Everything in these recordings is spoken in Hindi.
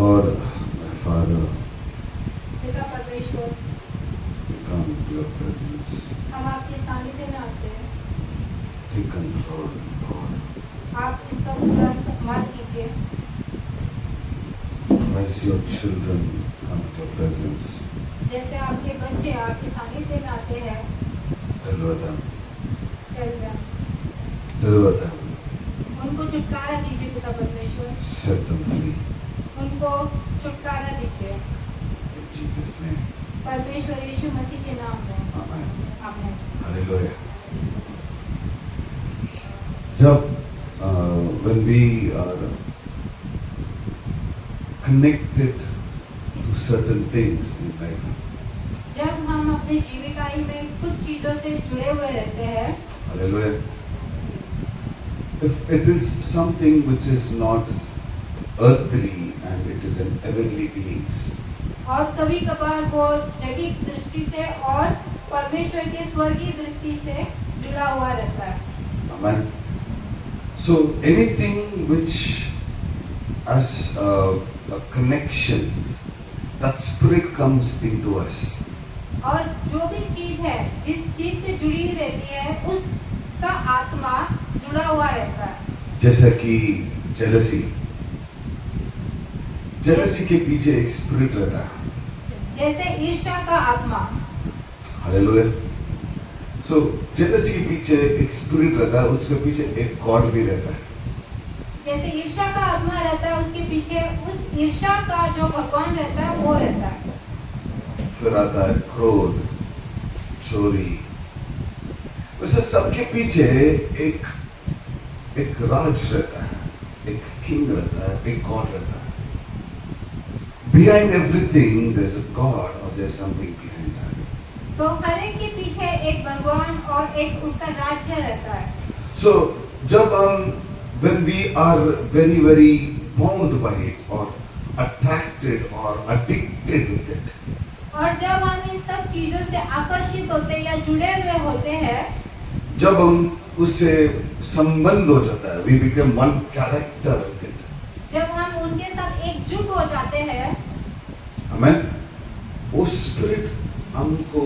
Lord, my Father, पिता परमेश्वर, we come to your presence. हम आपके सानिध्य में आते हैं। Take control, Lord. आप इसका पूरा संभाल कीजिए। As your children come to your presence, जैसे आपके बच्चे आपके सानिध्य में आते हैं, deliver them. deliver them. Deliver them. उनको छुटकारा दीजिए पिता परमेश्वर, Set them free. उनको छुटकारा दीजिए In Jesus' name. परमेश्वर यीशु मसीह के नाम में। Amen. आमीन। Hallelujah. जब when we are connected to certain things in life, जब हम अपने जीविकाई में कुछ चीजों से जुड़े हुए रहते हैं, hallelujah. If it is something which is not earthly and it is an heavenly beings, और कभी कभार वो जगत दृष्टि से और परमेश्वर के स्वर्गीय दृष्टि से जुड़ा हुआ रहता है। amen. So anything which has a connection, that spirit comes into us. और जो भी चीज है, जिस चीज से जुड़ी रहती है, उसका आत्मा जुड़ा हुआ रहता है। जैसा कि jealousy. Jealousy के पीछे एक spirit रहता है. जैसे ईर्ष्या का आत्मा, Hallelujah. So jealousy के पीछे एक spirit रहता है, उसके पीछे एक God भी रहता है. जैसे ईर्ष्या का आत्मा रहता है, उसके पीछे उस ईर्ष्या का जो भगवान रहता है वो रहता है। फिर आता है क्रोध, चोरी। वैसे सबके पीछे एक राज रहता है, एक किंग रहता है, एक गॉड रहता है। Behind everything there's a God or there's something behind that. तो हर एक के पीछे एक भगवान और एक उसका राज्य रहता है। So जब हम when we are very very bound by it or attracted or addicted with it, और जब हम इन सब चीजों से आकर्षित होते हैं या जुड़े हुए होते हैं, जब हम उससे संबंध हो जाता है, we become one character with it. जब हम उनके साथ एकजुट हो जाते हैं, Amen. वो spirit हमको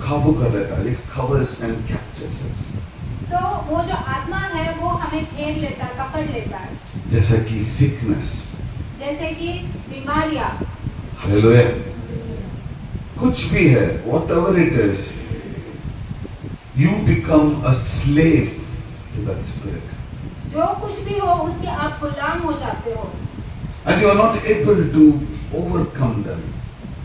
काबू कर लेता है, it covers and captures us. तो वो जो आत्मा है वो हमें घेर लेता है, पकड़ लेता है। जैसा कि sickness, जैसे कि बीमारियां, hallelujah, कुछ भी है, whatever it is, you become a slave to that spirit. जो कुछ भी हो उसके आप गुलाम हो जाते हो And you are not able to overcome them.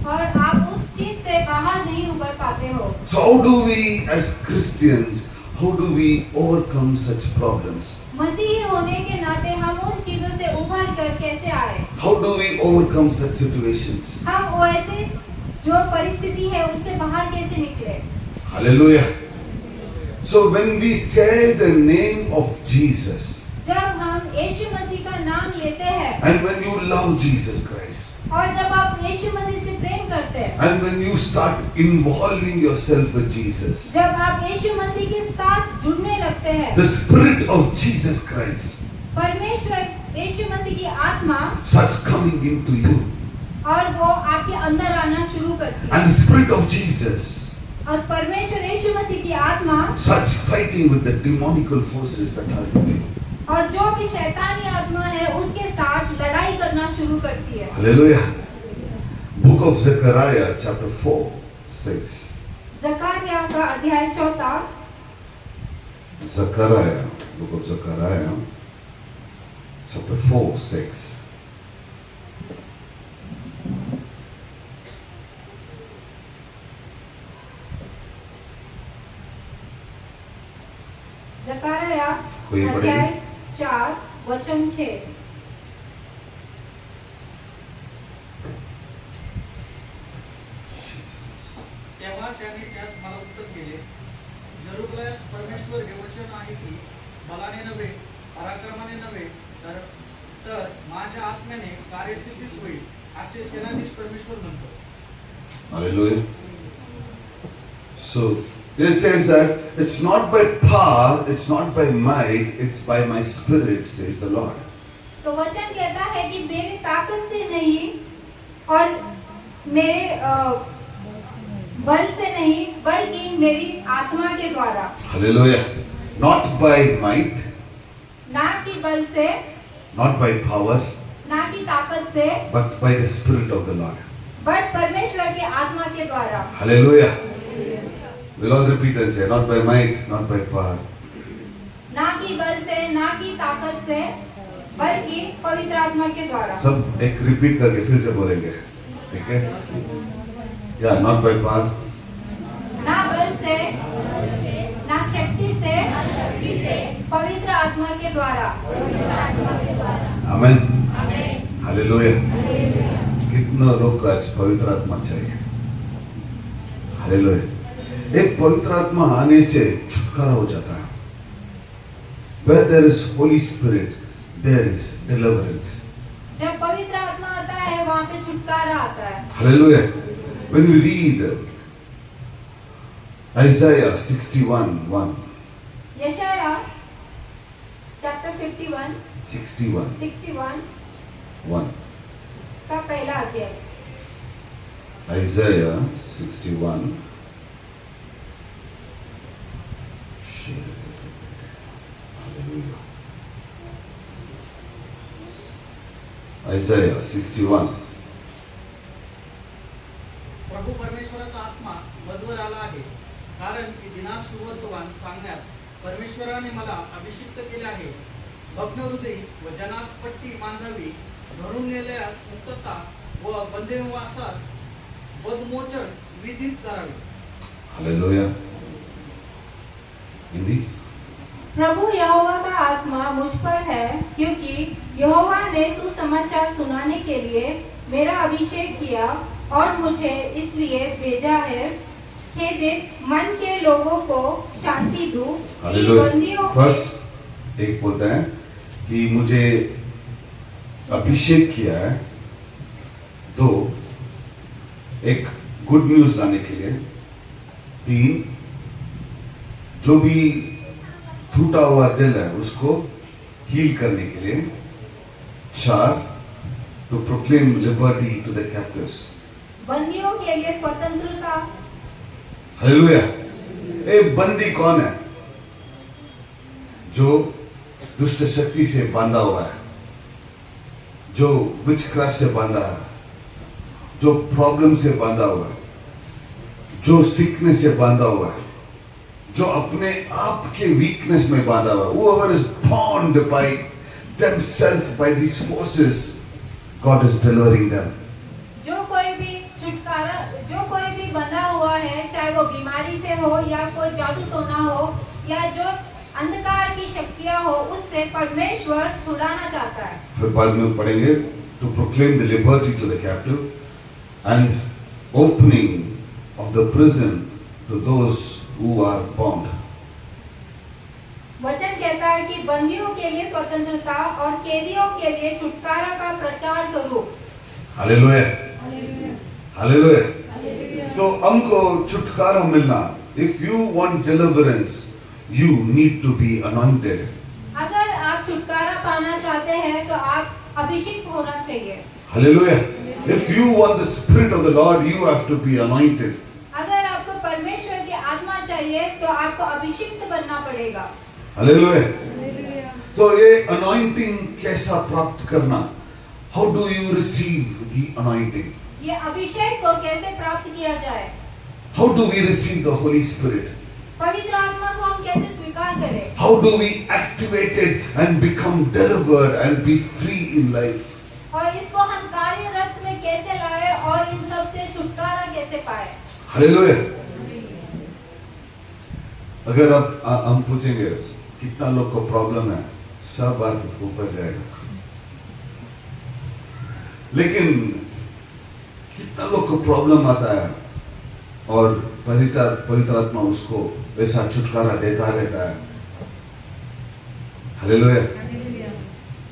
और आप उस चीज से बाहर नहीं उबर पाते हो। So how do we as Christians, how do we overcome such problems? मसीही होने के नाते हम उन चीजों से उभर कर कैसे आए? How do we overcome such situations? हम वैसे जो परिस्थिति है उससे बाहर कैसे निकले? Hallelujah. So when we say the name of Jesus, जब हम यीशु मसीह का नाम लेते हैं and when you love Jesus Christ, और जब आप यीशु मसीह से प्रेम करते हैं, and when you start involving yourself with Jesus, जब आप यीशु मसीह के साथ जुड़ने लगते हैं, the Spirit of Jesus Christ परमेश्वर यीशु मसीह की आत्मा starts coming into you, और वो आपके अंदर आना शुरू करती है। and the Spirit of Jesus और परमेश्वर यीशु मसीह की आत्मा starts fighting with the demonical forces that are with you. और जो भी शैतानी आत्मा है उसके साथ लड़ाई करना शुरू करती है। Hallelujah. Book of Zechariah, chapter 4:6. जकरिया का अध्याय 4, Zechariah, book of Zechariah, chapter 4:6. जकरिया कोई पढ़ेगा? अध्याय 4 वचन 6। तेव्हा त्याने त्यास मला उत्तर केले, जरुब्बाबेल, परमेश्वर हे वचन आहे की बलाने नव्हे, पराक्रमाने नव्हे, तर माझ्या आत्म्याने कार्यसिद्धीस होईल, असे सेनाधीश परमेश्वर म्हणतो. Hallelujah. So it says that it's not by power, it's not by might, it's by my spirit, says the Lord. तो वचन कहता है कि मेरी ताकत से नहीं और मेरे बल से नहीं, बल्कि मेरी आत्मा के द्वारा। Hallelujah. Not by might, ना कि बल से, not by power, ना कि ताकत से, but by the Spirit of the Lord. But परमेश्वर की आत्मा के द्वारा। Hallelujah. We'll all repeat and say, not by might, not by power. ना कि बल से, ना कि ताकत से, बल्कि पवित्र आत्मा के द्वारा। सब एक रिपीट करके फिर से बोलेंगे, ठीक है? या नॉट बाय पावर, ना बल से, ना शक्ति से, पवित्र आत्मा के द्वारा। आमेन, हालेलुया। कितना लोग को आज पवित्र आत्मा चाहिए? हालेलुया। एक पवित्र आत्मा आने से छुटकारा हो जाता है। Where there is Holy Spirit, there is deliverance. जब पवित्र आत्मा आता है, वहाँ पे छुटकारा आता है। Hallelujah. When we read Isaiah 61:1, यशाया चैप्टर 51 1. का पहला अध्याय। Isaiah 61. Hallelujah. Isaiah 61. प्रभू परमेश्वराचा आत्मा मजवर आला आहे, कारण की दिनास सुवर्तमान सांगण्यास परमेश्वराने मला अभिषिक्त केले आहे. भग्न हृदयी व जनास पट्टी बांधावी, धरून नेल्यास मुक्तता व बंदिवासास बदमोचन विधित करावे. Hallelujah. हिंदी? प्रभु यहोवा का आत्मा मुझ पर है, क्योंकि यहोवा ने सुसमाचार सुनाने के लिए मेरा अभिषेक किया और मुझे इसलिए भेजा है खेदित मन के लोगों को शांति दूं, कि बंदियों के। फर्स्ट एक बोलता है कि मुझे अभिषेक किया है, दो एक गुड न्यूज लाने के लिए, तीन जो भी टूटा हुआ दिल है उसको हील करने के लिए, चार to proclaim liberty to the captives, बंदियों के लिए स्वतंत्रता। हालेलुया। ए बंदी कौन है? जो दुष्ट शक्ति से बांधा हुआ है, जो विचक्राफ्ट से बांधा है, जो प्रॉब्लम से बांधा हुआ है, जो सिकनेस से बांधा हुआ है, जो अपने आप के वीकनेस में बांधा हुआ है। Whoever is bound by themselves by these forces, God is delivering them. जो कोई भी बंधा हुआ है, चाहे वो बीमारी से हो या कोई जादू टोना हो या जो अंधकार की शक्तियां हो, उससे परमेश्वर छुड़ाना चाहता है। फिर बाद में पढ़ेंगे to proclaim the liberty to the captive and opening of the prison to those who are bound. वचन कहता है कि बंदियों के लिए स्वतंत्रता और कैदियों के लिए छुटकारा का प्रचार करो। Hallelujah, hallelujah. तो हमको छुटकारा मिलना, if you want deliverance, you need to be anointed. अगर आप छुटकारा पाना चाहते हैं तो आप अभिषिक्त होना चाहिए। Hallelujah. If you want the Spirit of the Lord, you have to be anointed. अगर आपको परमेश्वर की आत्मा चाहिए तो आपको अभिषिक्त बनना पड़ेगा। Hallelujah. तो ये anointing कैसा प्राप्त करना? How do you receive the anointing? ये अभिषेक को कैसे प्राप्त किया जाए? How do we receive the Holy Spirit? पवित्र आत्मा को हम कैसे स्वीकार करें? How do we activate it and become delivered and be free in life? और इसको हम कार्यरत में कैसे लाए और इन सब से छुटकारा कैसे पाए? हालेलुया। अगर अब हम पूछेंगे कितना लोग को प्रॉब्लम है, सब बात ऊपर जाएगा। लेकिन कितना लोग को प्रॉब्लम आता है और पवित्र आत्मा उसको वैसा छुटकारा देता रहता है। Hallelujah,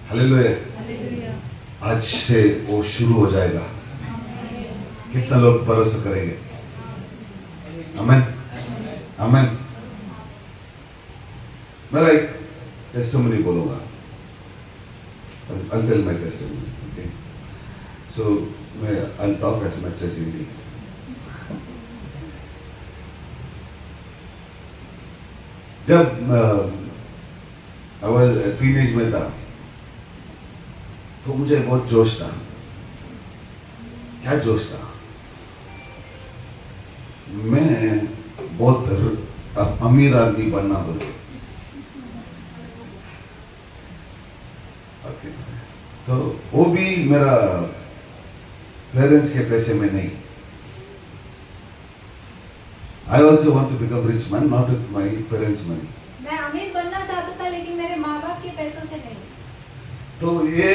hallelujah. आज से वो शुरू हो जाएगा। कितना लोग भरोसा करेंगे? आमेन, आमेन। मैं एक टेस्टिमनी बोलूंगा। I'll tell my testimony. Okay. So I'll talk as much as you need. जब I टीनेज में था तो मुझे बहुत जोश था। क्या जोश था? मैं बहुत अमीर आदमी बनना बोले। ओके। तो वो भी मेरा पेरेंट्स के पैसे में नहीं। I also want to become rich man, not with my parents' money. मैं अमीर बनना चाहता था लेकिन मेरे माँ बाप के पैसों से नहीं। तो ये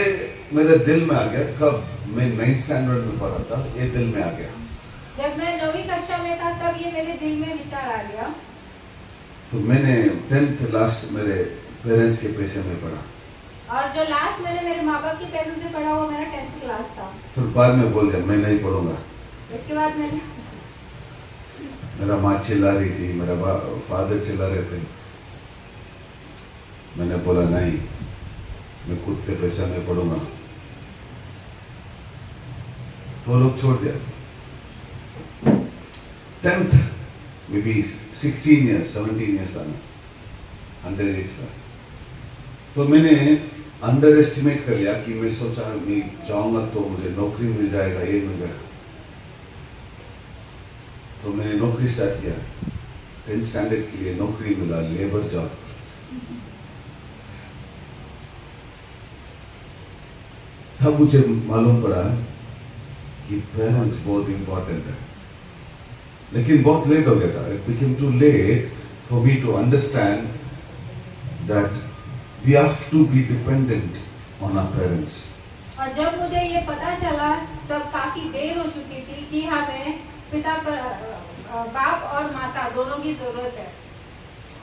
मेरे दिल में आ गया। कब मैं 9th स्टैंडर्ड में पढ़ा था, ये दिल में आ गया। जब मैं 9वीं कक्षा में था तब ये मेरे दिल में विचार आ गया। तो मैंने 10th लास्ट मेरे पेरेंट्स के पैसे में पढ़ा। और जो लास्ट मैंने मेरे माँ बाप के पैसों से पढ़ा वो मेरा 10th क्लास था। फिर बाद में बोल दिया मैं नहीं पढ़ूंगा। इसके बाद मैंने मेरा माँ चिल्ला रही थी, मेरा फादर चिल्ला रहे थे। मैंने बोला नहीं, मैं खुद के पैसे में पढ़ूंगा। तो लोग छोड़ दिया। 10th may be 16 years 17 years था मैं, अंडर एज था। तो मैंने अंडर एस्टिमेट कर लिया कि मैं सोचा मैं जाऊंगा तो मुझे नौकरी मिल जाएगा, ये मिल जाएगा। तो मैंने नौकरी स्टार्ट किया। 10th स्टैंडर्ड के लिए नौकरी मिला, लेबर जॉब। तब मुझे मालूम पड़ा कि पेरेंट्स बहुत इंपॉर्टेंट है। लेकिन बहुत लेट हो गया था। It became too late for me to understand that we have to be dependent on our parents. और जब मुझे ये पता चला तब काफी देर हो चुकी थी कि हमें पिता पर बाप और माता दोनों की जरूरत है।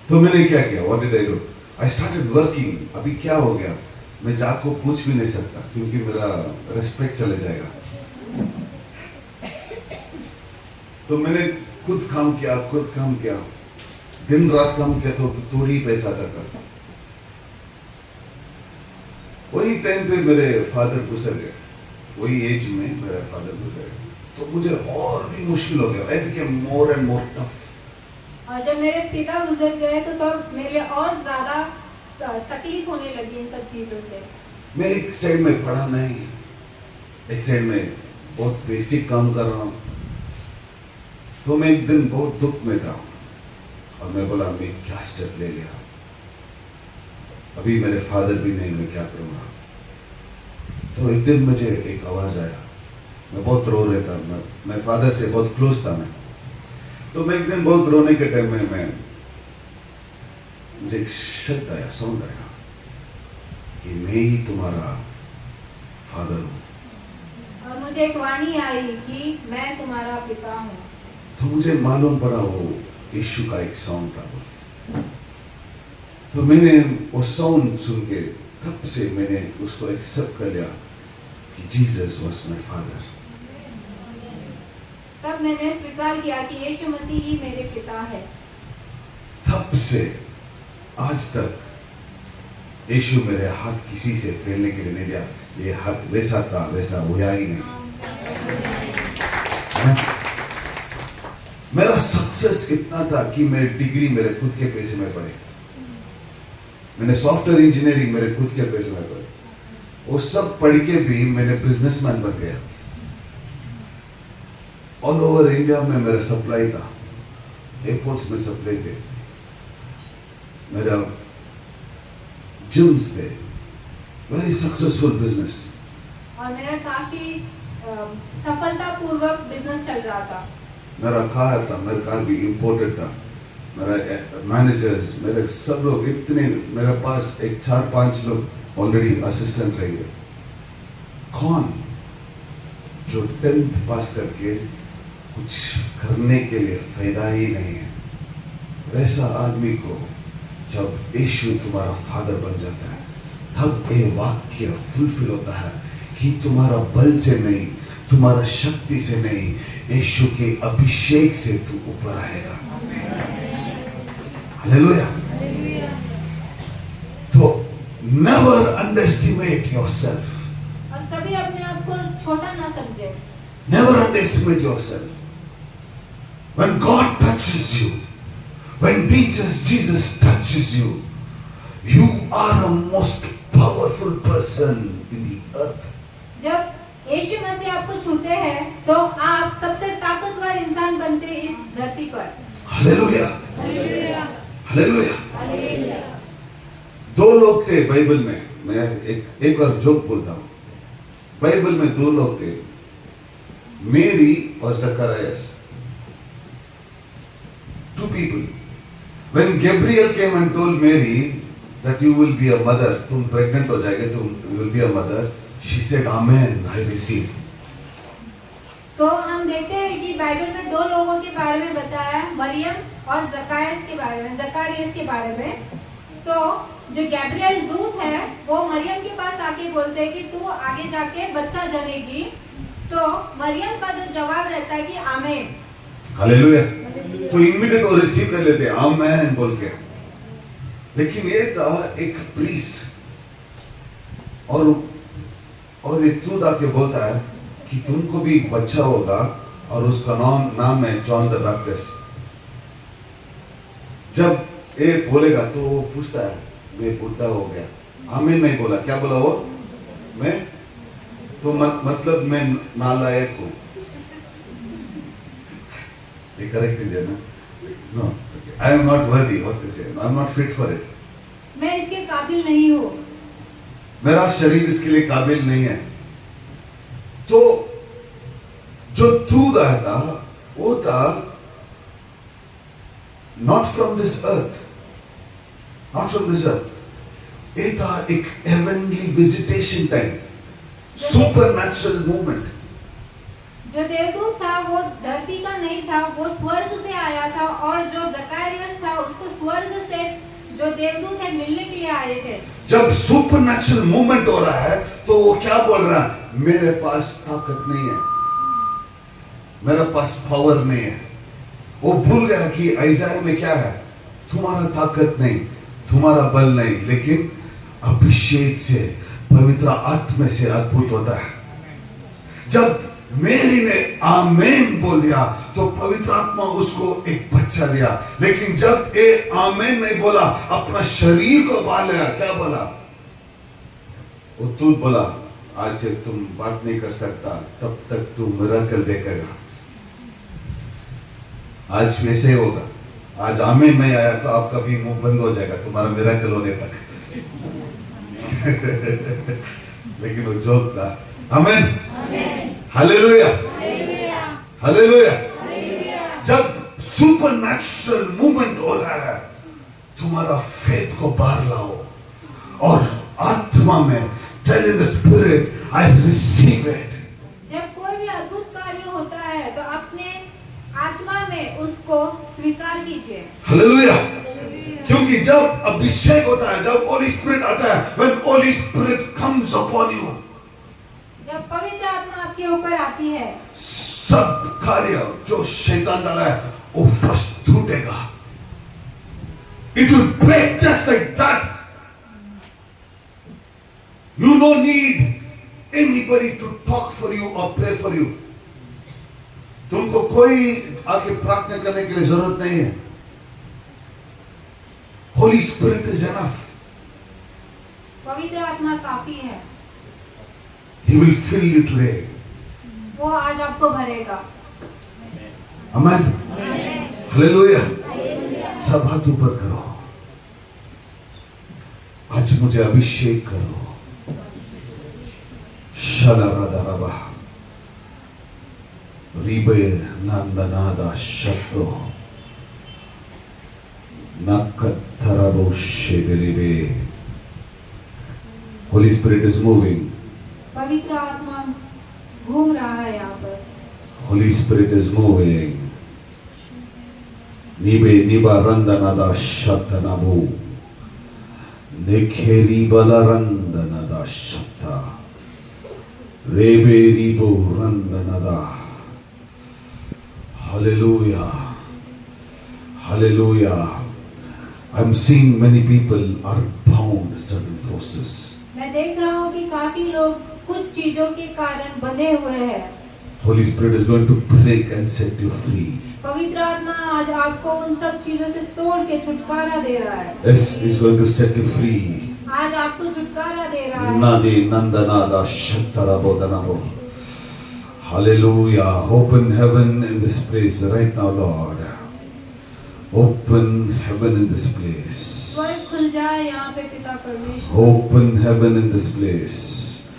तो मैंने क्या किया? What did I do? I started working. अभी क्या हो गया, मैं जाक को पूछ भी नहीं सकता क्योंकि मेरा रिस्पेक्ट चले जाएगा। तो मैंने खुद काम किया, दिन रात काम किया तो ही पैसा आता था। वही टाइम पे मेरे फादर गुजर गए, वही एज में मेरा फादर गुजर गए। तो मुझे और भी मुश्किल हो गया। I became more and more tough. और जब मेरे पिता गुजर गए तो तब मेरे लिए और ज्यादा तकलीफ होने लगी इन सब चीजों से। मैं एक साइड में पढ़ा नहीं, एक साइड में बहुत बेसिक काम कर रहा हूँ। तो मैं एक दिन बहुत दुख में था और मैं बोला मैं क्या स्टेप ले लिया। अभी मेरे फादर भी नहीं, मैं क्या करूँगा। तो एक दिन मुझे एक आवाज आया। मैं बहुत रो रहा था। मैं फादर से बहुत क्लोज था मैं। तो मैं एक दिन बहुत रोने के टाइम में मुझे एक शब्द आया, साउंड आया कि मैं ही तुम्हारा फादर हूँ। और मुझे एक वाणी आई कि मैं तुम्हारा पिता हूँ। तो मुझे मालूम पड़ा वो यीशु का एक साउंड था। तो मैंने वो साउंड सुन के तब से मैंने उसको एक्सेप्ट कर लिया कि जीसस वाज माय फादर। तब मैंने स्वीकार किया कि यीशु मसीह ही मेरे पिता है। तब से आज तक यीशु मेरे हाथ किसी से फैलने के लिए नहीं दिया। ये हाथ वैसा था वैसा हुआ ही नहीं। मेरा सक्सेस इतना था कि मैं डिग्री मेरे खुद के पैसे में पढ़े। मैंने सॉफ्टवेयर इंजीनियरिंग मेरे खुद के पैसे में पढ़े। वो सब पढ़ के भी मैंने बिजनेसमैन बन गया। ऑल ओवर इंडिया में मेरा सप्लाई था, एयरपोर्ट्स में सप्लाई थे, मेरा जिम्स थे। Very successful business. और मेरा काफी सफलतापूर्वक बिजनेस चल रहा था। मेरा कार था, मेरा कार भी इंपोर्टेड था। मेरा मैनेजर्स, मेरे सब लोग इतने, मेरे पास एक 4-5 लोग ऑलरेडी असिस्टेंट रह गए। कौन जो 10th पास करके कुछ करने के लिए फायदा ही नहीं है, वैसा आदमी को जब यीशु तुम्हारा फादर बन जाता है तब ये वाक्य फुलफिल होता है कि तुम्हारा बल से नहीं, तुम्हारा शक्ति से नहीं, यीशु के अभिषेक से तू ऊपर आएगा। हालेलुया। तो Never underestimate yourself. और कभी अपने आप को छोटा ना समझे। Never underestimate yourself. When God touches you, when Jesus touches you, you are a most powerful person in the earth. जब यीशु मसीह आपको छूते हैं तो आप सबसे ताकतवर इंसान बनते हैं इस धरती पर। Hallelujah. Hallelujah, Hallelujah. हालेलुया। दो लोग थे बाइबल में, मैं एक बार जोक बोलता हूँ। बाइबल में दो लोग थे, मेरी और जकरियास। Two people. When Gabriel came and told Mary that you will be a mother, तुम pregnant हो जाएगे, तुम will be a mother, she said, Amen, I receive. तो हम देखते हैं कि बाइबल में दो लोगों के बारे में बताया है, मरियम और जकारियास के बारे में। तो जो गैब्रियल दूत है वो मरियम के पास आके बोलते हैं कि तू आगे जाके बच्चा जनेगी। तो मरियम का जो जवाब रहता है कि आमेन। हालेलुया। तो इमीडिएट वो रिसीव कर लेते हैं, आमेन बोल के। लेकिन ये था एक प्रीस्ट, और एक दूत आके बोलता है कि तुमको भी एक बच्चा होगा और उसका नाम है जॉन द बैप्टिस्ट। जब ये बोलेगा तो वो पूछता है, मैं बुढ़ा हो गया, आमीन नहीं बोला, क्या बोला वो? मैं तो मतलब मैं नालायक हूँ। ये करेक्ट है ना? No, I am not worthy, what to say, I am not fit for it. मैं इसके काबिल नहीं हूँ, मेरा शरीर इसके लिए काबिल नहीं है। तो जो दूध आया था वो था not from this earth, not from this earth. ये था एक heavenly visitation time, supernatural movement. जो देवदूत था वो धरती का नहीं था, वो स्वर्ग से आया था। और जो जकारियास था उसको स्वर्ग से जो देवदूत है मिलने के लिए आए थे। जब सुपरनैचुरल मूवमेंट हो रहा है तो वो क्या बोल रहा है? मेरे पास ताकत नहीं है, मेरे पास पावर नहीं है। वो भूल गया कि इज़ाया में क्या है, तुम्हारा ताकत नहीं, तुम्हारा बल नहीं, लेकिन अभिषेक से, पवित्र आत्मा से अद्भुत होता है। जब मेरी ने आमेन बोल दिया तो पवित्र आत्मा उसको एक बच्चा दिया। लेकिन जब ये आमेन नहीं बोला, अपना शरीर को बांध लिया, क्या बोला? वो दूत बोला, आज से तुम बात नहीं कर सकता, तब तक तू मिरेकल देखेगा। आज वैसे ही होगा। आज आमीन नहीं आया तो आपका भी मुंह बंद हो जाएगा तुम्हारा मिरेकल होने तक। लेकिन वो जोक था। आमीन, हालेलुया, हालेलुया। जब सुपरनैचुरल मूवमेंट हो रहा है, तुम्हारा फेथ को बाहर लाओ और आत्मा में tell in the spirit, I receive it. जब कोई भी अद्भुत कार्य होता है तो अपने आत्मा में उसको स्वीकार कीजिए। हालेलुया। क्योंकि जब अभिषेक होता है, जब होली स्पिरिट आता है, when Holi spirit comes upon you, जब पवित्र आत्मा आपके ऊपर आती है, सब कार्य जो शैतान डाला है वो फर्स्ट टूटेगा। It will break just like that. You don't need anybody to talk for you or pray for you. तुमको कोई आके प्रार्थना करने के लिए जरूरत नहीं है। Holy Spirit is enough. पवित्र आत्मा काफी है। He will fill you today. वो आज आपको भरेगा। Amen. Hallelujah. सब हाथ ऊपर करो। आज मुझे अभिषेक करो। शलरादारबा रिबे नंदनादा शब्दो नकथरबो शेबेरिबे। Holy Spirit is moving. पवित्र आत्मा घूम रहा है यहाँ पर। Holy Spirit is moving. Nibe niba randanada shatanabu. Nekheri balarandanada shatta. Rebe ribo randanada. Hallelujah. Hallelujah. I'm seeing many people are bound. bound certain forces. मैं देख रहा हूँ कि काफी लोग कुछ चीजों के कारण बंधे हुए हैं। Holy Spirit is going to break and set you free. पवित्र आत्मा आज आपको उन सब चीजों से तोड़ के छुटकारा दे रहा है। Yes, He's going to set you free. आज आपको छुटकारा दे रहा है। Nadi Nandanada Shattarabodanabo. Hallelujah. Open heaven in this place right now, Lord. Open heaven in this place. स्वर्ग खुल जाए यहाँ पे पिता परमेश्वर। Open heaven in this place.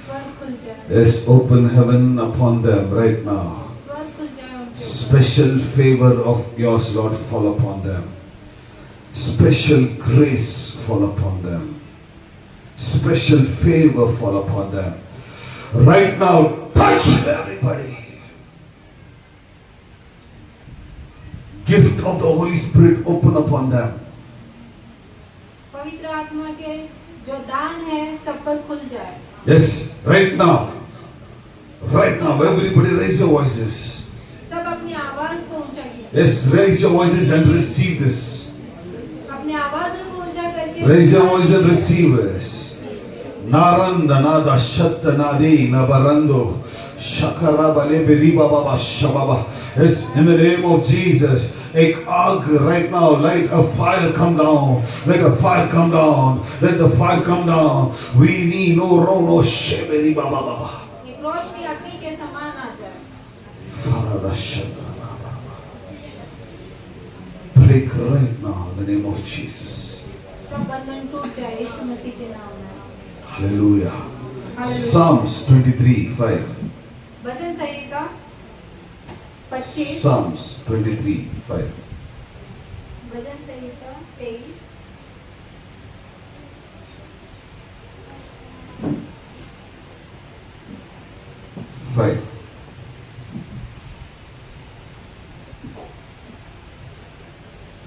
स्वर्ग खुल जाए। Yes, open heaven upon them right now. स्वर्ग खुल जाए उनके ऊपर। Special favor of yours, Lord, fall upon them. Special grace fall upon them. Special favor fall upon them. Right now, touch everybody. Gift of the Holy Spirit open upon them. पवित्र आत्मा के जो दान है सब पर खुल जाए। Yes, right now. Right now, everybody raise your voices. सब अपनी आवाज को ऊंचा कीजिए। Yes, raise your voices and receive this. अपनी आवाजों को ऊंचा करके Raise your voice and receive this. Naranda nada shatta nadi nabarando shakara bale beriba baba shababa. Yes, in the name of Jesus, ek aag right now, light a fire come down. Let a fire come down. Let the fire come down. We need no rono sheberi baba baba. एक रोशनी अग्नि के समान आ जाए। Farada shatta baba. Break right now in the name of Jesus. सब बंधन टूट जाए यीशु मसीह के नाम में। Hallelujah. Hallelujah. Psalms 23:5. भजन संहिता 25। Psalms 23:5. भजन संहिता 23।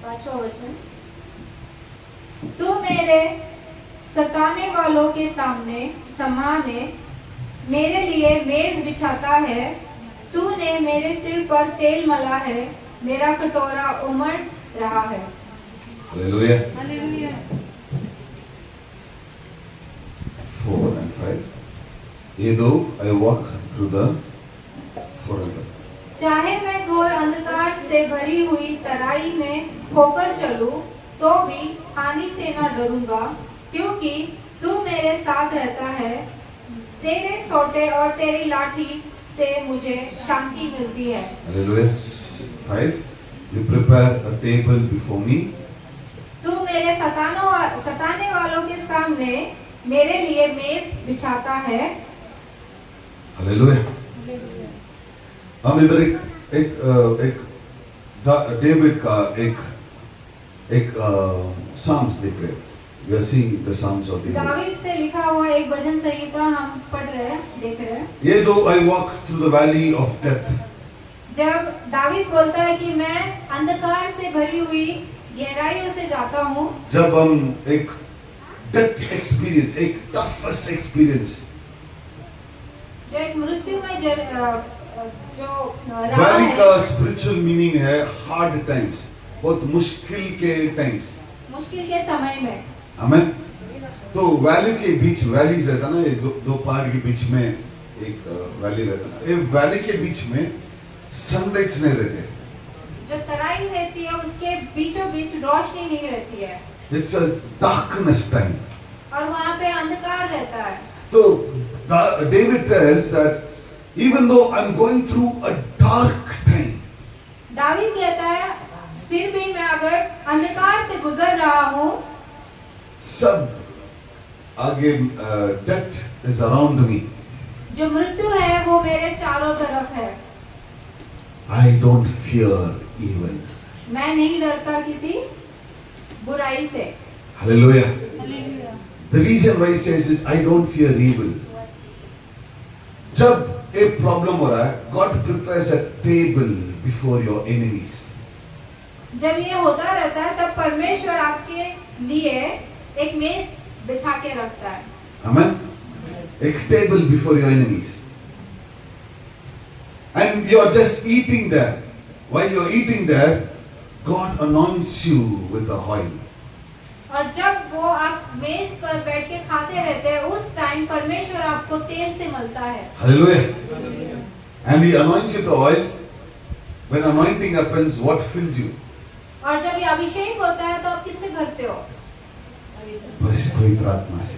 पांचवा वचन। तू मेरे सताने वालों के सामने मेरे लिए मेज बिछाता है। तूने मेरे सिर पर तेल मला है, मेरा कटोरा उमड़ रहा है। Hallelujah. Hallelujah. 4 and 5. Though I walk through the forever. चाहे मैं घोर अंधकार से भरी हुई तराई में होकर चलूं, तो भी हानि से न डरूंगा, क्योंकि तू मेरे साथ रहता है। तेरे सोटे और तेरी लाठी से मुझे शांति मिलती है। Hallelujah. 5. You prepare a table before me. तू मेरे सताने वालों के सामने मेरे लिए मेज बिछाता है। Hallelujah. हम इधर एक डेविड का एक साम्स देख रहे हैं। We are seeing the Psalms of David. David से लिखा हुआ एक भजन संहिता हम पढ़ रहे हैं, देख रहे हैं। Yea, though I walk through the valley of death. जब दावीद बोलता है कि मैं अंधकार से भरी हुई गहराइयों से जाता हूँ, जब हम एक डेथ एक्सपीरियंस, एक टफेस्ट एक्सपीरियंस, जो एक मृत्यु में जो रहा वैली है, का स्पिरिचुअल मीनिंग है हार्ड टाइम्स, बहुत मुश्किल के टाइम्स। मुश्किल के समय में। आमेन। तो वैली के बीच, वैलीज रहता ना, ये दो पहाड़ के बीच में एक वैली रहता है। ये वैली के बीच में सनलाइट्स नहीं रहते। जो तराई रहती है उसके बीचों बीच रोशनी नहीं रहती है। It's a darkness time. और वहाँ पे अंधकार रहता है। तो David tells that even though I'm going through a dark time, दावीद कहता है फिर भी मैं अगर अंधकार से गुजर रहा हूँ, सब आगे डेथ इज अराउंड मी, जो मृत्यु है वो मेरे चारों तरफ है, I don't fear evil. मैं नहीं डरता किसी बुराई से। Hallelujah. Hallelujah. The reason why he says is I don't fear evil. जब एक प्रॉब्लम हो रहा है, God prepares a table before your enemies. जब ये होता रहता है तब परमेश्वर आपके लिए एक मेज बिछा के रखता है। Amen. एक table before your enemies. And you are just eating there. While you are eating there, God anoints you with the oil. और जब वो आप मेज पर टाइम परमेश्वर आपको तेल से मलता है। Hallelujah. And he anoints you with the oil. When anointing happens, what fills you? और जब ये अभिषेक होता है तो आप किससे भरते हो? पवित्र आत्मा से।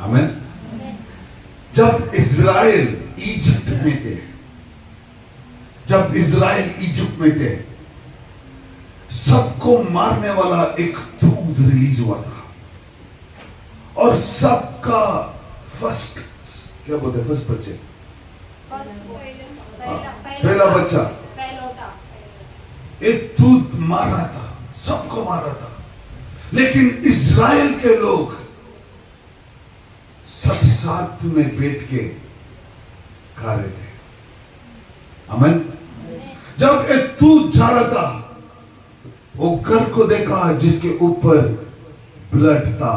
आमेन। जब इज़राइल इजिप्ट में थे, जब इज़राइल इजिप्ट में थे, सबको मारने वाला एक दूध रिलीज हुआ था और सबका फर्स्ट, क्या बोलते हैं, फर्स्ट बच्चे, पहला बच्चा, एक दूध मार रहा था, सबको मार रहा था, लेकिन इज़राइल के लोग सब साथ में बैठ के खा रहे थे। आमीन। जब एक दूध जा रहा था, वो घर को देखा जिसके ऊपर ब्लड था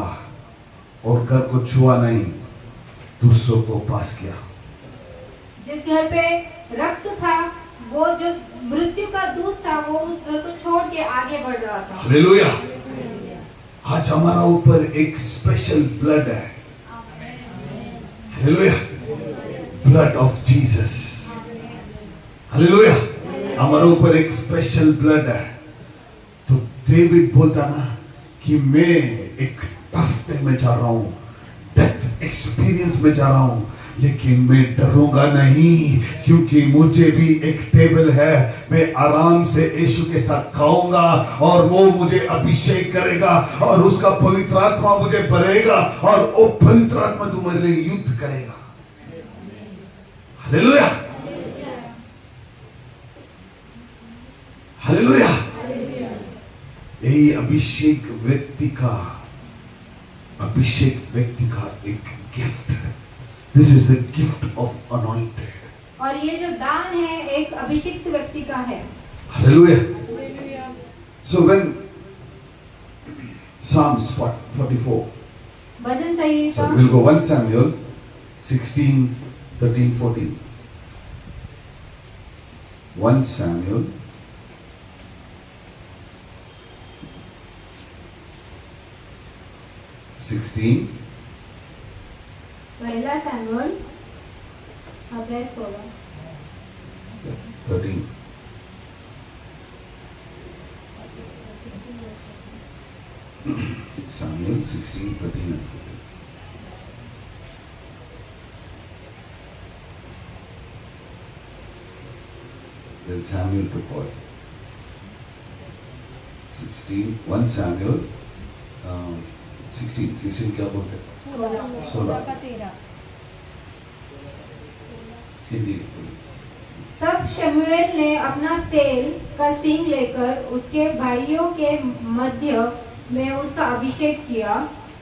और घर को छुआ नहीं, दूसरों को पास किया। जिस घर पे रक्त था, वो जो मृत्यु का दूध था, वो उस घर को छोड़ के आगे बढ़ रहा था। हालेलुया। आज हमारा ऊपर एक स्पेशल ब्लड है। Hallelujah. Blood of Jesus. Hallelujah. हमारे ऊपर एक स्पेशल ब्लड है। तो डेविड बोलता ना कि मैं एक टफ टाइम में जा रहा हूं, डेथ एक्सपीरियंस में जा रहा हूं, लेकिन मैं डरूंगा नहीं, क्योंकि मुझे भी एक टेबल है। मैं आराम से यीशु के साथ खाऊंगा और वो मुझे अभिषेक करेगा और उसका पवित्र आत्मा मुझे भरेगा और वो पवित्र आत्मा तुम्हारे लिए युद्ध करेगा। हालेलुया। हालेलुया। यही अभिषेक व्यक्ति का एक गिफ्ट है। This is the gift of anointed. और ये जो दान है एक अभिषिक्त व्यक्ति का है। Hallelujah. So when Psalms 44. Bhajan Samhita. So we'll go 1 Samuel 16, 13, 14. 1 Samuel 16. पहला सैमुएल अध्याय 16 13. Samuel 16, 13 and 14. Then Samuel took oil. 1 Samuel 16 क्या बोलते हैं? 16 हिंदी। तब शमूएल ने अपना तेल का सींग लेकर उसके भाइयों के मध्य में उसका अभिषेक किया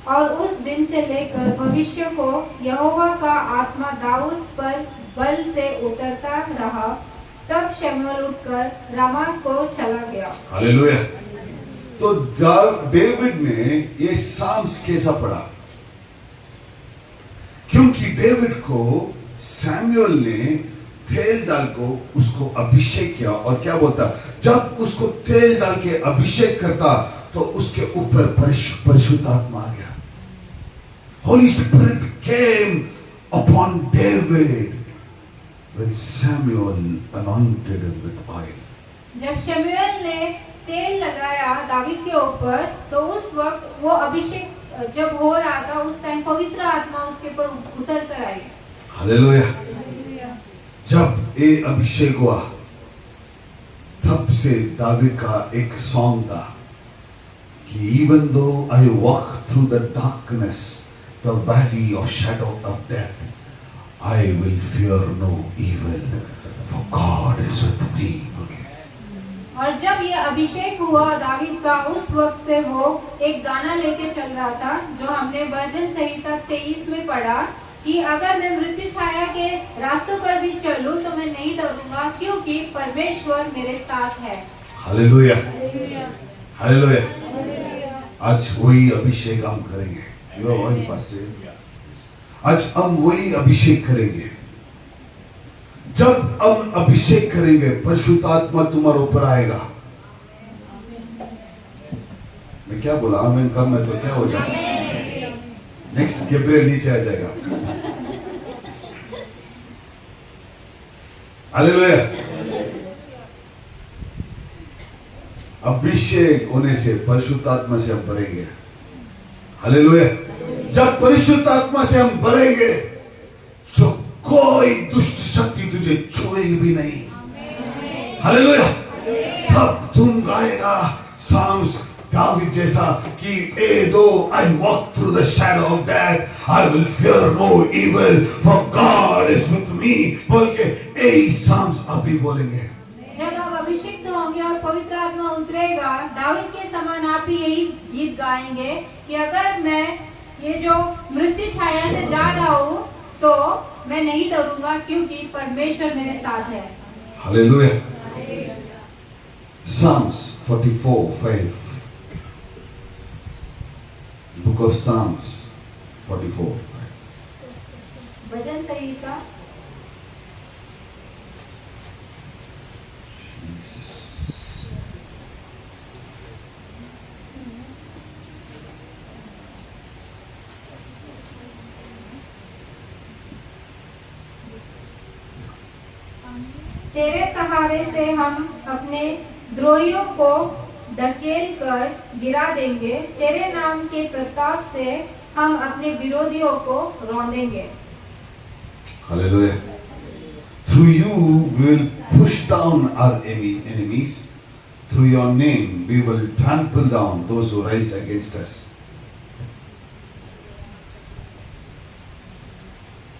और उस दिन से लेकर भविष्य को यहोवा का आत्मा दाऊद पर बल से उतरता रहा। तब शमूएल उठकर रामा को चला गया। हालेलुया। तो डेविड ने ये साम्स कैसा पढ़ा? क्योंकि डेविड को सैमुएल ने तेल डाल को उसको अभिषेक किया और क्या बोलता, जब उसको तेल डाल के अभिषेक करता तो उसके ऊपर परिशुद्ध आत्मा आ गया। Holy Spirit came upon David when Samuel anointed him with oil. जब शमूएल ने तेल लगाया दावीद के ऊपर तो उस वक्त वो अभिषेक जब हो रहा था, उस टाइम पवित्र आत्मा उसके ऊपर उतर कर आई। हालेलुया। जब ये अभिषेक हुआ तब से दावीद का एक सॉन्ग था कि even though I walk through the darkness, the valley of shadow of death, I will fear no evil, for God is with me. और जब ये अभिषेक हुआ दावीद का, उस वक्त से वो एक गाना लेके चल रहा था जो हमने भजन संहिता 23 में पढ़ा कि अगर मैं मृत्यु छाया के रास्तों पर भी चलूं तो मैं नहीं डरूंगा, क्योंकि परमेश्वर मेरे साथ है। हालेलुया। हालेलुया। आज वही अभिषेक हम करेंगे। आज हम वही अभिषेक करेंगे। जब हम अभिषेक करेंगे परिशुद्ध आत्मा तुम्हारे ऊपर आएगा। मैं क्या बोला? आमीन कम है तो क्या हो जाएगा? नेक्स्ट गैब्रियल नीचे आ जाएगा। हालेलुया। अभिषेक होने से परिशुद्ध आत्मा से हम भरेंगे। हालेलुया। जब परिशुद्ध आत्मा से हम भरेंगे तो कोई दुष्ट शक्ति तुझे छुएगी भी नहीं। हालेलुया। तब तुम गाएगा साम्स दावीद जैसा कि ए though I walk through the shadow of death I will fear no evil for God is with me बोल के ए साम्स आप भी बोलेंगे। जब आप अभिषिक्त होंगे और पवित्र आत्मा उतरेगा, दाऊद के समान आप ही यही गीत गाएंगे कि अगर मैं ये जो मृत्यु छाया से जा रहा हूँ तो मैं नहीं डरूंगा क्योंकि परमेश्वर मेरे साथ है। Hallelujah. Psalms 44:5 Book of Psalms 44 भजन संहिता तेरे सहारे से हम अपने द्रोहियों को ढकेल कर गिरा देंगे, तेरे नाम के प्रताप से हम अपने विरोधियों को रौंदेंगे। Hallelujah. Through you we will push down our enemies. Through your name we will trample down those who rise against us.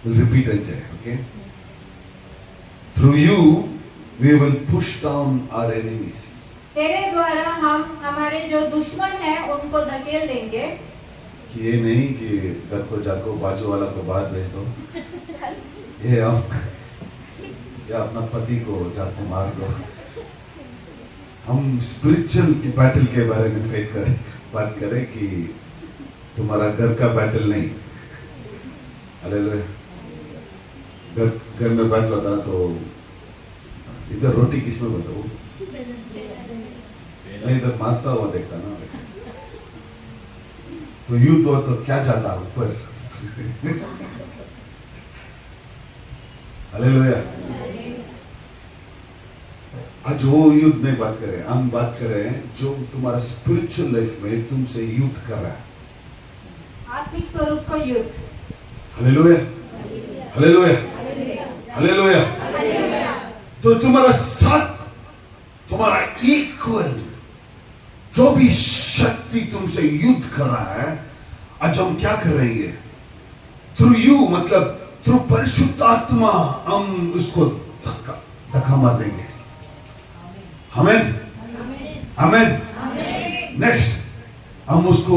We'll repeat and say, okay? Through you we will push down our enemies. तेरे द्वारा हम हमारे जो दुश्मन हैं उनको धकेल देंगे। कि ये नहीं कि घर को जाको बाजू वाला को बाहर भेज दो, ये हम या अपना पति को जाके मार दो। हम स्पिरिचुअल बैटल के बारे में बात करें कि तुम्हारा घर का बैटल नहीं। हालेलुया। घर में बैटल होता ना तो इधर रोटी किसमें बताओ, मैं इधर मारता हुआ देखता ना वैसे तो युद्ध हो तो क्या जाता ऊपर। हालेलुया। आज वो युद्ध नहीं बात करें, हम बात करें जो तुम्हारा स्पिरिचुअल लाइफ में तुमसे युद्ध कर रहा है, आत्मिक स्वरूप का युद्ध। हालेलुया। हालेलुया। हालेलुया। तो तुम्हारा साथ, तुम्हारा इक्वल जो भी शक्ति तुमसे युद्ध कर रहा है, आज हम क्या करेंगे? थ्रू यू मतलब थ्रू परिशुद्ध आत्मा हम उसको धक्का मार देंगे। आमीन। आमीन। नेक्स्ट हम उसको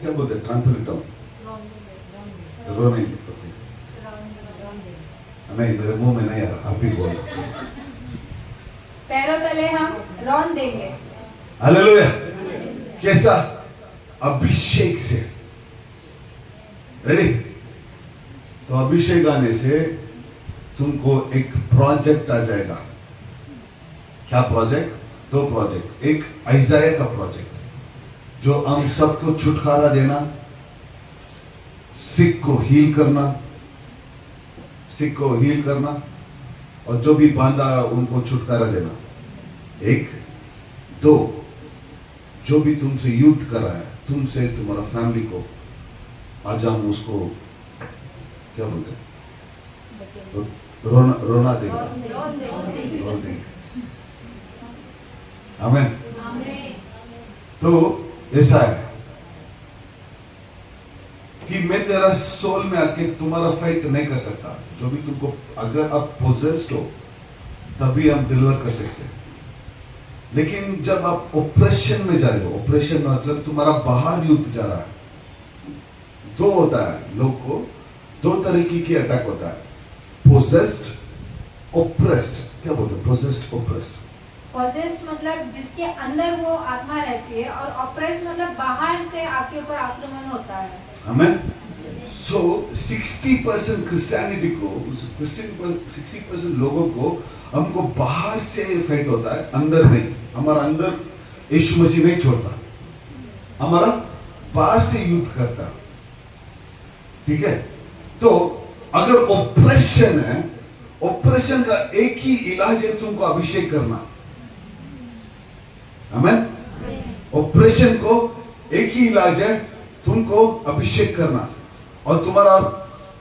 क्या बोलते हैं? ट्रांसफर डाउन, रोने नहीं, मेरे मुंह में नहीं आ रहा, आप ही बोलो। पैरों तले हम रौंद देंगे। हालेलुया। कैसा? अभिषेक से। रेडी? तो अभिषेक आने से तुमको एक प्रोजेक्ट आ जाएगा। क्या प्रोजेक्ट? दो प्रोजेक्ट। एक आइजाया का प्रोजेक्ट जो हम सबको छुटकारा देना, सिक को हील करना, सिक को हील करना और जो भी बांधा उनको छुटकारा देना। एक। दो, जो भी तुमसे युद्ध कर रहा है, तुमसे तुम्हारा फैमिली को, आज हम उसको क्या बोलते हैं? रोना देगा, रोन देंगे। आमीन। तो ऐसा है कि मैं तेरा सोल में आके तुम्हारा फाइट नहीं कर सकता। जो भी तुमको, अगर आप पोजेस्ड हो तभी हम डिलीवर कर सकते हैं। लेकिन जब आप ऑपरेशन में जा रहे हो, ऑपरेशन मतलब तुम्हारा बाहर युद्ध जा रहा है, दो होता है, लोग को दो तरीके की अटैक होता है, पोजेस्ड, ओप्रेस्ड। क्या बोलते हैं? Possessed, oppressed. पोजेस्ड मतलब जिसके अंदर वो आत्मा रहती है और ऑप्रेस्ड मतलब बाहर से आपके ऊपर आक्रमण होता है। आमीन। सो 60% क्रिश्चियनिटी को, 60% लोगों को हमको बाहर से फाइट होता है, अंदर नहीं। हमारा अंदर यीशु मसीह नहीं छोड़ता, हमारा बाहर से युद्ध करता। ठीक है? तो अगर ऑपरेशन है, ऑपरेशन का एक ही इलाज है तुमको अभिषेक करना। आमेन। ऑपरेशन को एक ही इलाज है, तुमको अभिषेक करना, और तुम्हारा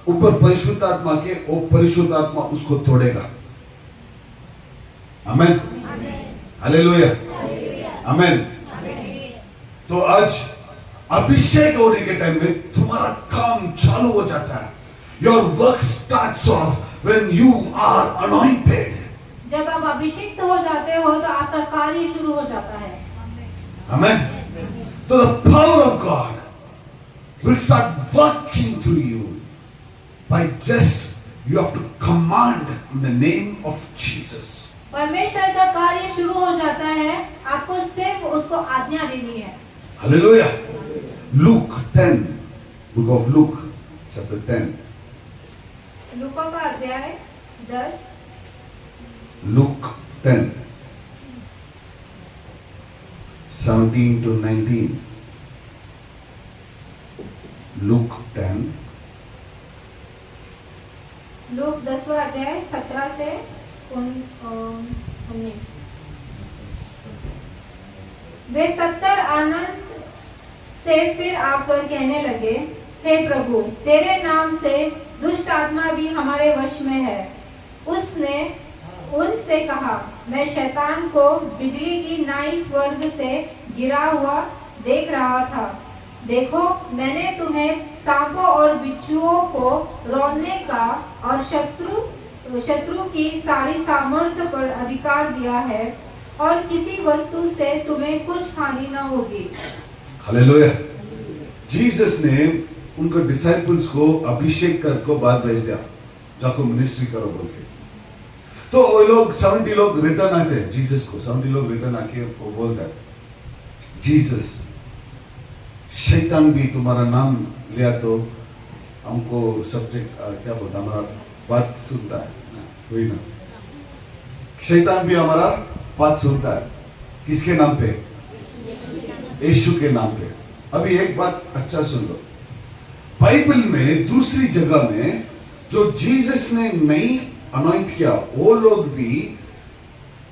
ऊपर परिशुद्ध आत्मा के, वो परिशुद्ध आत्मा उसको तोड़ेगा। आमेन, हालेलुया, आमेन। तो आज अभिषेक होने के टाइम में तुम्हारा काम चालू हो जाता है। Your work starts off when you are anointed. जब आप अभिषेक हो जाते हो तो आपका कार्य शुरू हो जाता है। आमेन। So the power of God will start working through you by just you have to command in the name of Jesus. परमेश्वर का कार्य शुरू हो जाता है, आपको सिर्फ उसको आज्ञा देनी है। Hallelujah. Luke 10, book of Luke, chapter 10. लूका का अध्याय 10, Luke 10, 17 to 19. Luke 10, लूक 10वां अध्याय 17 से 19। वे 70 आनंद से फिर आकर कहने लगे, हे प्रभु, तेरे नाम से दुष्ट आत्मा भी हमारे वश में है। उसने उनसे कहा, मैं शैतान को बिजली की नाई स्वर्ग से गिरा हुआ देख रहा था। देखो, मैंने तुम्हें सांपों और बिच्छुओं को रौंदने का और शत्रु की सारी सामर्थ्य पर अधिकार दिया है, और किसी वस्तु से तुम्हें कुछ हानि न होगी। हालेलुया। जीसस ने उनको डिसाइपल्स को अभिषेक कर को बात भेज दिया, जाको मिनिस्ट्री करो बोल के। तो वो लोग 70 लोग रिटर्न आते हैं जीसस को, 70 लोग रिटर्न आके वो बोलता है, जीसस, शैतान भी तुम्हारा नाम लिया तो हमको सब्जेक्ट क्या बोलता, हमारा बात सुनता है ना, वही ना, शैतान भी हमारा बात सुनता है। किसके नाम पे? यीशु के नाम पे। अभी एक बात अच्छा सुन लो, बाइबल में दूसरी जगह में जो जीसस ने नहीं अनॉइंट किया, वो लोग भी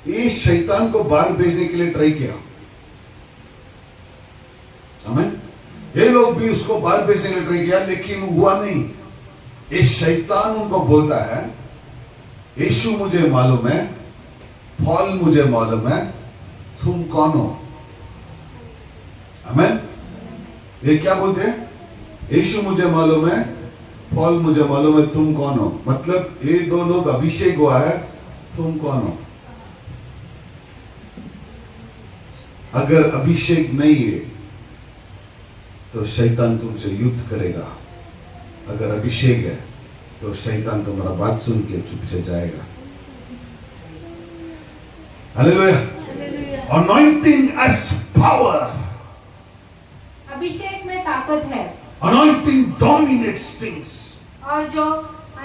ये शैतान को बाहर भेजने के लिए ट्राई किया। आमीन। ये लोग भी उसको बाहर भेजने के लिए ट्राई किया, लेकिन हुआ नहीं। ये शैतान उनको बोलता है, यीशु मुझे मालूम है, पॉल मुझे मालूम है, तुम कौन हो? आमीन। ये क्या बोलते हैं? यीशु मुझे मालूम है, पॉल मुझे मालूम है, तुम कौन हो? मतलब ये दो लोग अभिषेक हुआ है, तुम कौन हो? अगर अभिषेक नहीं है तो शैतान तुमसे युद्ध करेगा, अगर अभिषेक है तो शैतान तुम्हारा बात सुन के चुप से जाएगा। हालेलुया। Anointing as power. अभिषेक में ताकत है। Anointing dominates things. और जो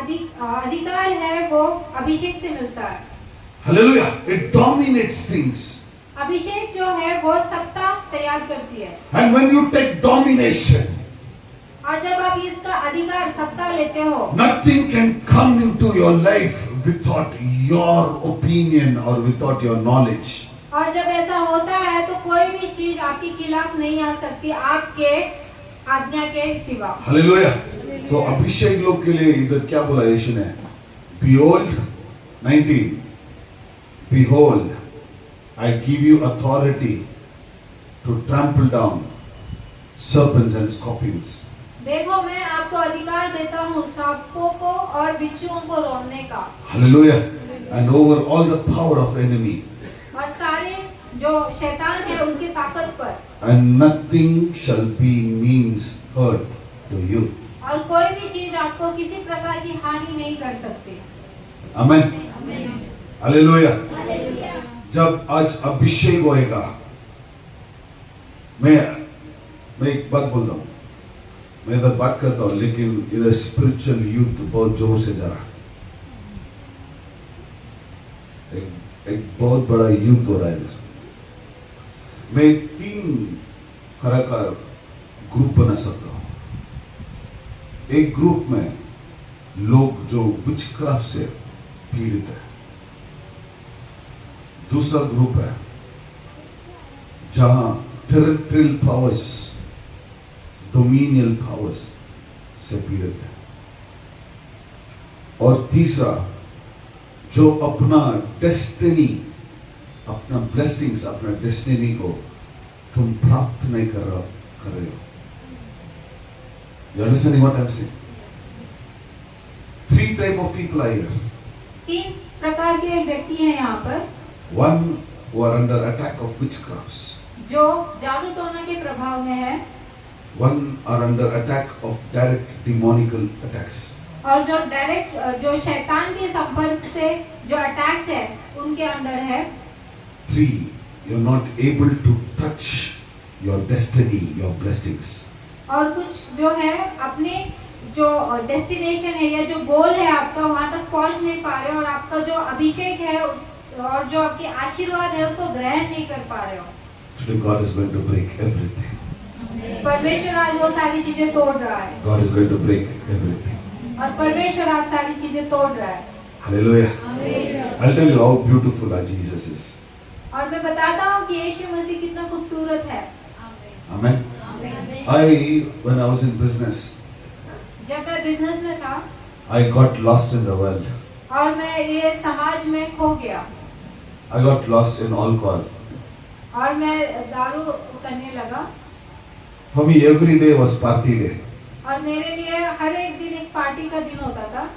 अधिकार है वो अभिषेक से मिलता है। हालेलुया। It dominates things. अभिषेक जो है वो सत्ता तैयार करती है। And when you take domination, और जब आप इसका अधिकार सत्ता लेते हो, nothing can come into your life without your opinion or without your knowledge. और जब ऐसा होता है तो कोई भी चीज आपके खिलाफ नहीं आ सकती आपके आज्ञा के सिवा। हालेलुया। तो अभिषेक लोग के लिए इधर क्या बोला यीशु ने? Behold, 19. Behold, I give you authority to trample down serpents and scorpions. देखो, मैं आपको अधिकार देता हूँ सांपों को और बिच्छुओं को रौंदने का। Hallelujah. And over all the power of enemy. और सारे जो शैतान है उसकी ताकत पर। And nothing shall be means hurt to you. और कोई भी चीज आपको किसी प्रकार की हानि नहीं कर सकती। Amen. Hallelujah. जब आज अभिषेक होएगा, मैं एक बात बोलता हूँ, मैं इधर बात करता हूँ, लेकिन इधर स्पिरिचुअल युद्ध बहुत जोर से जा रहा है। एक बहुत बड़ा युद्ध हो रहा है इधर। मैं 3 तरह का ग्रुप बना सकता हूँ। एक ग्रुप में लोग जो विचक्राफ्ट से पीड़ित है, दूसरा ग्रुप है जहां टेरिटोरियल पावर्स, डोमिनियल पावर्स से पीड़ित है, और तीसरा जो अपना डेस्टिनी, अपना ब्लेसिंग्स, अपना डेस्टिनी को तुम प्राप्त नहीं कर रहे हो। You understanding what I'm saying? 3 type of people are here. 3 प्रकार के व्यक्ति हैं यहाँ पर। One who are under attack of witchcrafts. जो जादू टोना के प्रभाव में है। One are under attack of direct demonical attacks. और जो डायरेक्ट, जो शैतान के संपर्क से जो अटैक्स है उनके अंदर है। 3, you're not able to touch your destiny, your blessings. और कुछ जो है अपने जो डेस्टिनेशन है या जो गोल है आपका, वहां तक पहुंच नहीं पा रहे, और आपका जो अभिषेक है और जो आपके आशीर्वाद है उसको ग्रहण नहीं कर पा रहे हो। Today God is going to break everything. परमेश्वर आज वो सारी चीजें तोड़ रहा है। God is going to break everything. और परमेश्वर आज सारी चीजें तोड़ रहा है। Hallelujah. I'll tell you how beautiful our Jesus is. और मैं बताता हूँ कि यीशु मसीह कितना खूबसूरत है। Amen. When I was in business, जब मैं बिजनेस में था, I got lost in the world. और मैं ये समाज में खो गया, I got lost in alcohol. और मैं दारू करने लगा, For me, every day was party day. और मेरे लिए हर एक दिन एक पार्टी का दिन होता था,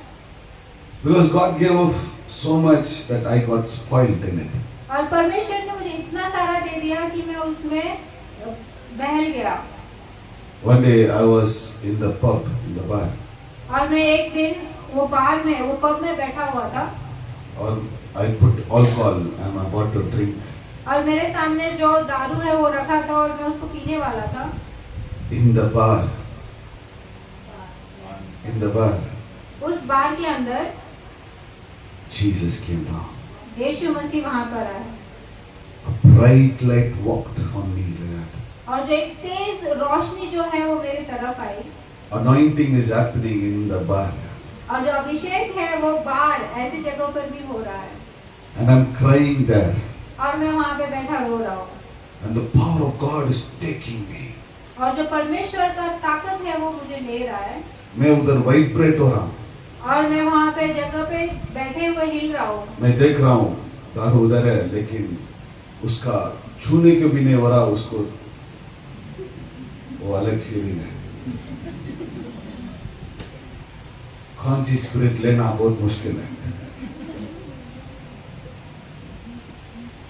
Because God gave us so much that I got spoiled in it. और परमेश्वर ने मुझे इतना सारा दे दिया कि मैं उसमें बहल गया। One day I was in the pub, in the bar, और मैं एक दिन वो बार में, वो पब में बैठा हुआ था, और I put alcohol and I'm about to drink. और मेरे सामने जो दारू है वो रखा था और मैं उसको पीने वाला था। In the bar, उस बार के अंदर Jesus came down. यीशु मसीह वहां पर आया, A bright light walked on me like that. और जो एक तेज रोशनी जो है वो मेरी तरफ आई, Anointing is happening in the bar. और जो अभिषेक है वो बार ऐसी जगहों पर भी हो रहा है, And I'm crying there. और मैं वहां पे बैठा रो रहा हूँ, And the power of God is taking me. और जो परमेश्वर का ताकत है वो मुझे ले रहा है, मैं उधर वाइब्रेट हो रहा हूँ. और मैं वहां पे जगह पे बैठे हुए हिल रहा हूँ। मैं देख रहा हूँ दारू उधर है, लेकिन उसका छूने के भी नहीं हो रहा, उसको वो अलग फीलिंग है. कौन सी स्पिरिट लेना बहुत मुश्किल है.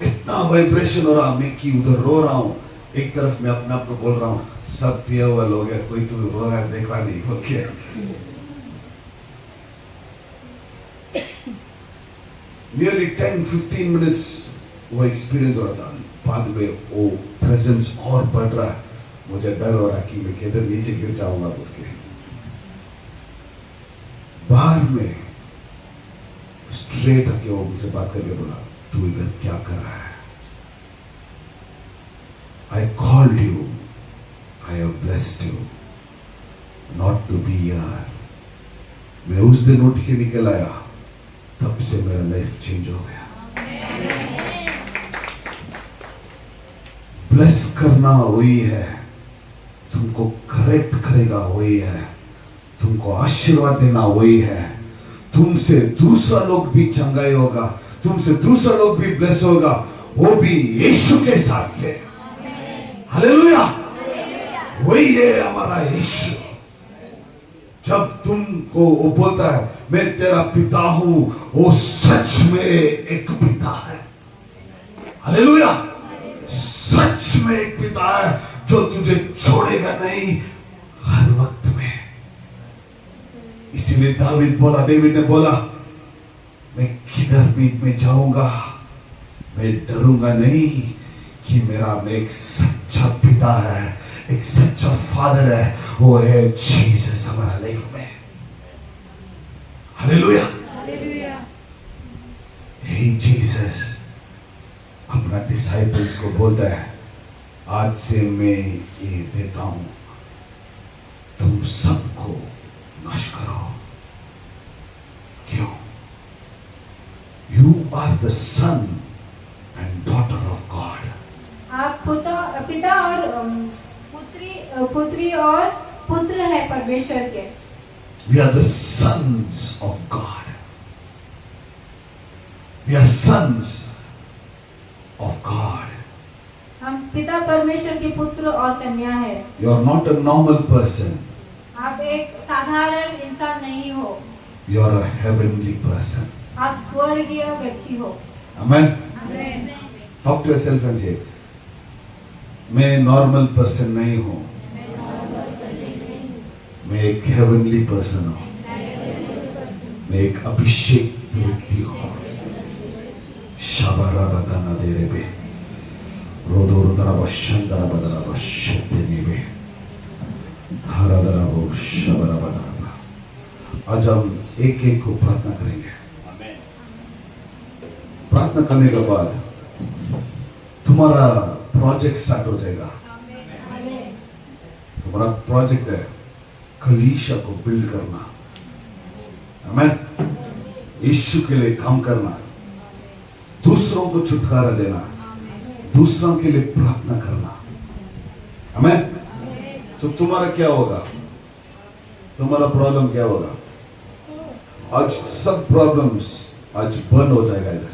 इतना वाइब्रेशन हो रहा मैं कि उधर रो रहा हूँ. एक तरफ मैं अपने आप को बोल रहा हूँ सब पिया हुआ लोग है, कोई तो रो रहा है, देख रहा नहीं बोल के. Nearly 10-15 minutes वो एक्सपीरियंस हो रहा था. बाद में वो प्रेजेंस और बढ़ रहा है. मुझे डर हो रहा कि मैं किधर नीचे गिर जाऊंगा बोल के. बाहर में स्ट्रेट आके वो मुझसे बात करके बोला, तू इधर क्या कर रहा है? I called you, I have blessed you, not to be here. मैं उस दिन उठ के निकल आया, तब से मेरा लाइफ चेंज हो गया. ब्लेस करना वही है, तुमको करेक्ट करेगा वही है, तुमको आशीर्वाद देना वही है. तुमसे दूसरा लोग भी चंगाई होगा, तुमसे दूसरा लोग भी ब्लेस होगा, वो भी यीशु के साथ से. हालेलुया. वही है हमारा यीशु. जब तुमको वो बोलता है मैं तेरा पिता हूं, वो सच में एक पिता है. हालेलुया. सच में एक पिता है जो तुझे छोड़ेगा नहीं हर वक्त में. इसीलिए डेविड ने बोला मैं किधर भी मैं जाऊंगा मैं डरूंगा नहीं, कि मेरा एक सच्चा पिता है, एक सच्चा फादर है, वो है जीसस हमारा लाइफ में. हालेलुया. हे जीसस अपना डिसाइपल्स को बोलता है, आज से मैं ये देता हूं, तुम सबको are the son and daughter of God. आप पिता और पुत्री और पुत्र है परमेश्वर के। We are the sons of God. We are sons of God. हम पिता परमेश्वर के पुत्र और कन्या है। You are not a normal person. आप एक साधारण इंसान नहीं हो। You are a heavenly person. आप स्वर्गीय व्यक्ति हो। Amen. Amen. Talk to yourself and say, मैं नॉर्मल पर्सन नहीं हूँ, मैं एक हेवनली पर्सन हूँ, मैं एक अभिषेक व्यक्ति हूँ। शाबारा बताना दे रे बे, रोदो रोदरा बशंदरा बदरा बशते नीबे, हरा दरा वो शाबारा बताना। आज हम एक एक को प्रार्थना करेंगे। प्रार्थना करने के बाद तुम्हारा प्रोजेक्ट स्टार्ट हो जाएगा। तुम्हारा प्रोजेक्ट है कलीसिया को बिल्ड करना, आमीन। यीशु के लिए काम करना, दूसरों को छुटकारा देना, दूसरों के लिए प्रार्थना करना, आमीन। तो तुम्हारा क्या होगा? तुम्हारा प्रॉब्लम क्या होगा? आज सब प्रॉब्लम्स आज बंद हो जाएगा।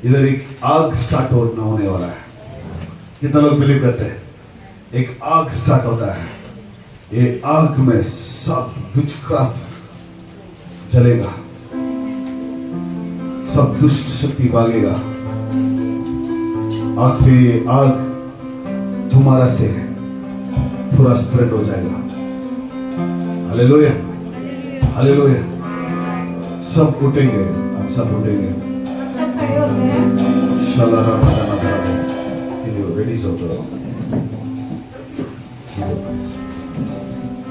इधर एक आग स्टार्ट होने वाला है। कितना लोग बिलीव करते हैं? एक आग स्टार्ट होता है। ये आग में सब विचक्राफ्ट जलेगा, सब दुष्ट शक्ति भागेगा। आग से ये आग तुम्हारा से पूरा स्प्रेड हो जाएगा। Hallelujah, hallelujah. सब उठेंगे, हम सब उठेंगे। सब खड़े होते हैं। शलारा बजाना करा, ये रेडी हो तो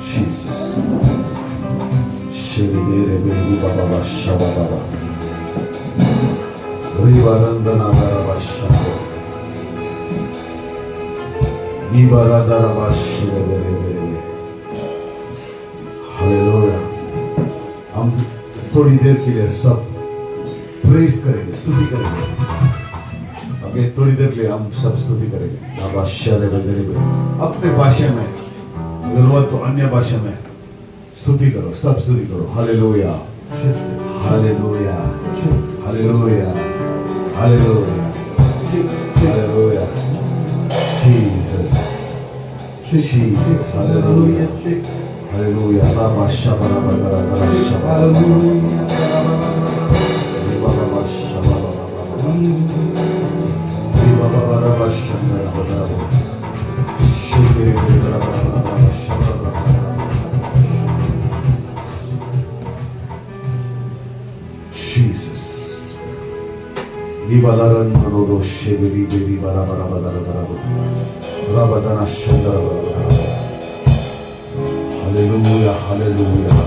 जीसस शेरे बेबी बाबा बाशा बाबा रिवारंदना बाबा शाबो निबारादारा बाशे बेबे। हालेलुया। हम थोड़ी देर के लिए सब प्रेज करेंगे, स्तुति करेंगे। ओके, थोड़ी देर के लिए हम सब स्तुति करेंगे। अपने भाषा में, अगर हुआ तो अन्य भाषा में स्तुति करो, सब स्तुति करो। Hallelujah, hallelujah, hallelujah, hallelujah, hallelujah. Jesus, Jesus, hallelujah, hallelujah. बाबा शबरा बगरा बगरा शबरा Jesus. Libalaran manodo sheberi beri bara bara bara bara bara. Rabadana shandara bara. Hallelujah, hallelujah,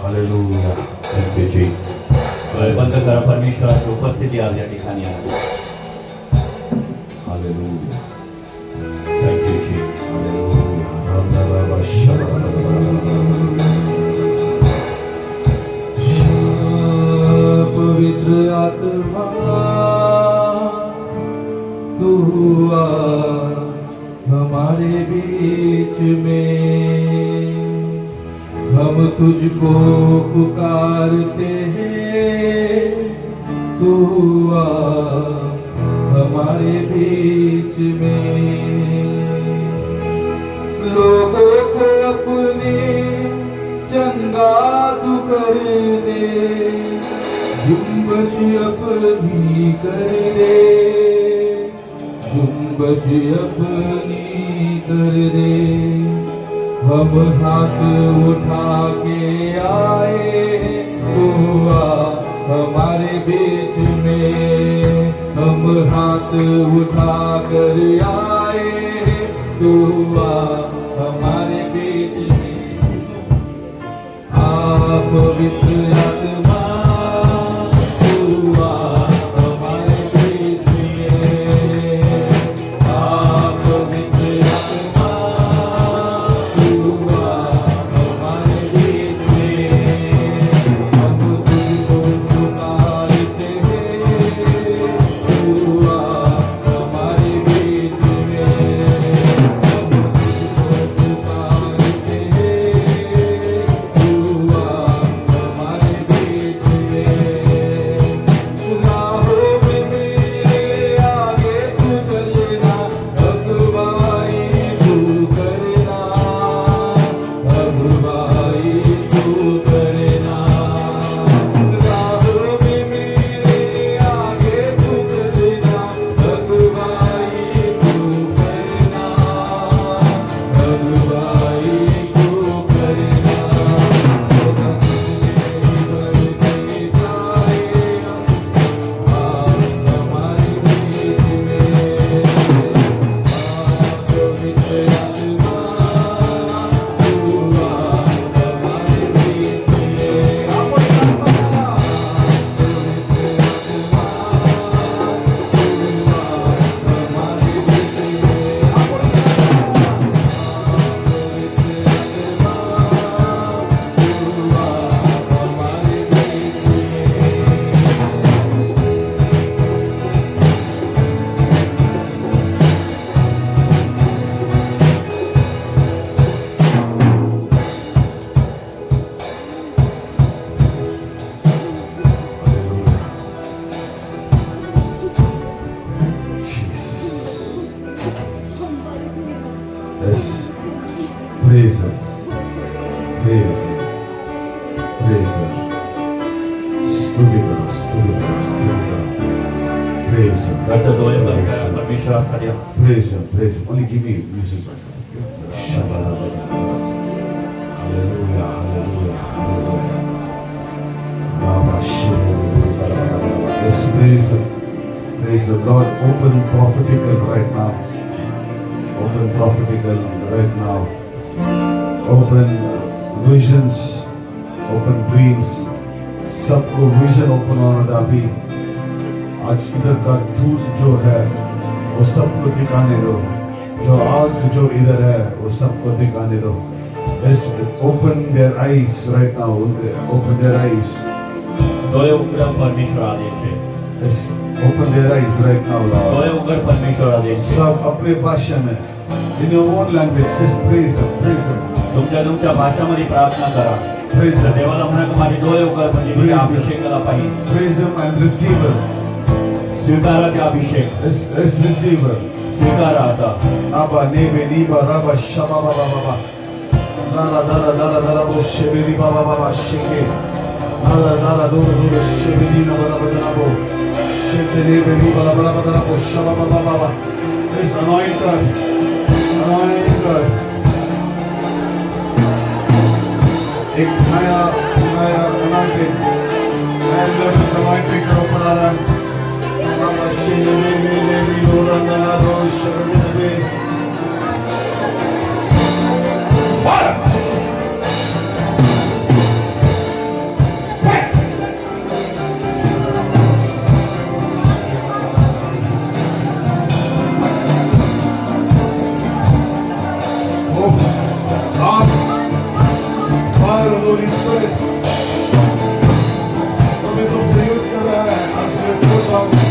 hallelujah. Thank you, Jesus. बंद करा, परमेश्वराची उपस्थिती आज या ठिकाणी आहे। Hallelujah. Thank you Jesus. Hallelujah. Ramdala shabara. पवित्र आत्मा तू आ हमारे बीच में, हम तुझको पुकारते हैं। तू आ हमारे बीच में, लोगों को अपने चंगा तू कर दे, जुम्बश अपनी कर दे, जुम्बश अपनी कर दे। हम हाथ उठा के आए, तू आ हमारे बीच में, हम हाथ उठा कर आए, तू आ हमारे बीच में। आप पवित्र आत्मा तू आ हमारे बीच में, आप पवित्र आत्मा तू आ हमारे बीच में। हम तुझको Praise Him. Praise Him. Praise Him. स्तुति करो, स्तुति करो, स्तुति करो. Praise Him. घट डोळे बंद Praise करा Him. परमेश्वरासाठी Praise Him. Praise Him. Only give me music. Hallelujah. Hallelujah. Hallelujah. Let's praise Him. Praise the Lord. Open prophetical right now. Open prophetical right now. Open visions. Open dreams. सबको विजन ओपन होना था अभी. आज इधर का धूल जो है वो सबको दिखाने दो. जो आग जो इधर है वो सबको दिखाने दो. Let's open their eyes right now. Open their eyes. डोळे उघडा परमेश्वर आदेश आहे. Let's open their eyes right now, डोळे Lord. उघड परमेश्वर आदेश आहे. सब अपने भाषा में, in your own language, just praise Him, praise Him, तुमच्या भाषामध्ये प्रार्थना करा. praise तर Him, देवाला म्हणा की माझे डोळे उघड म्हणजे मी त्या अभिषेकाला पाहिजे. praise Him and receive Him. स्वीकारा ते अभिषेक. Let's receive Him. स्वीकारा आता. Abba, nebe, niba, raba, shaba, baba, baba. Dara, dara, dara, dara, bo, shebe, niba, baba, baba, sheke. Dara, dara, dora, dora, shebe, niba, baba, baba, bo. Shebe, nebe, niba, baba, baba, dara, bo, shaba, baba, baba. Let's anoint God. Anoint God. एक नया anointing. And Lord, anointing करो Perera. Baba, shebe, nebe, nebe, dora, dara, bo, shebe, nebe. Fire! Oh, God, fire of the Holy Spirit. तुम्हें तुमसे युद्ध कर रहा है. आज मैं बोलता हूँ.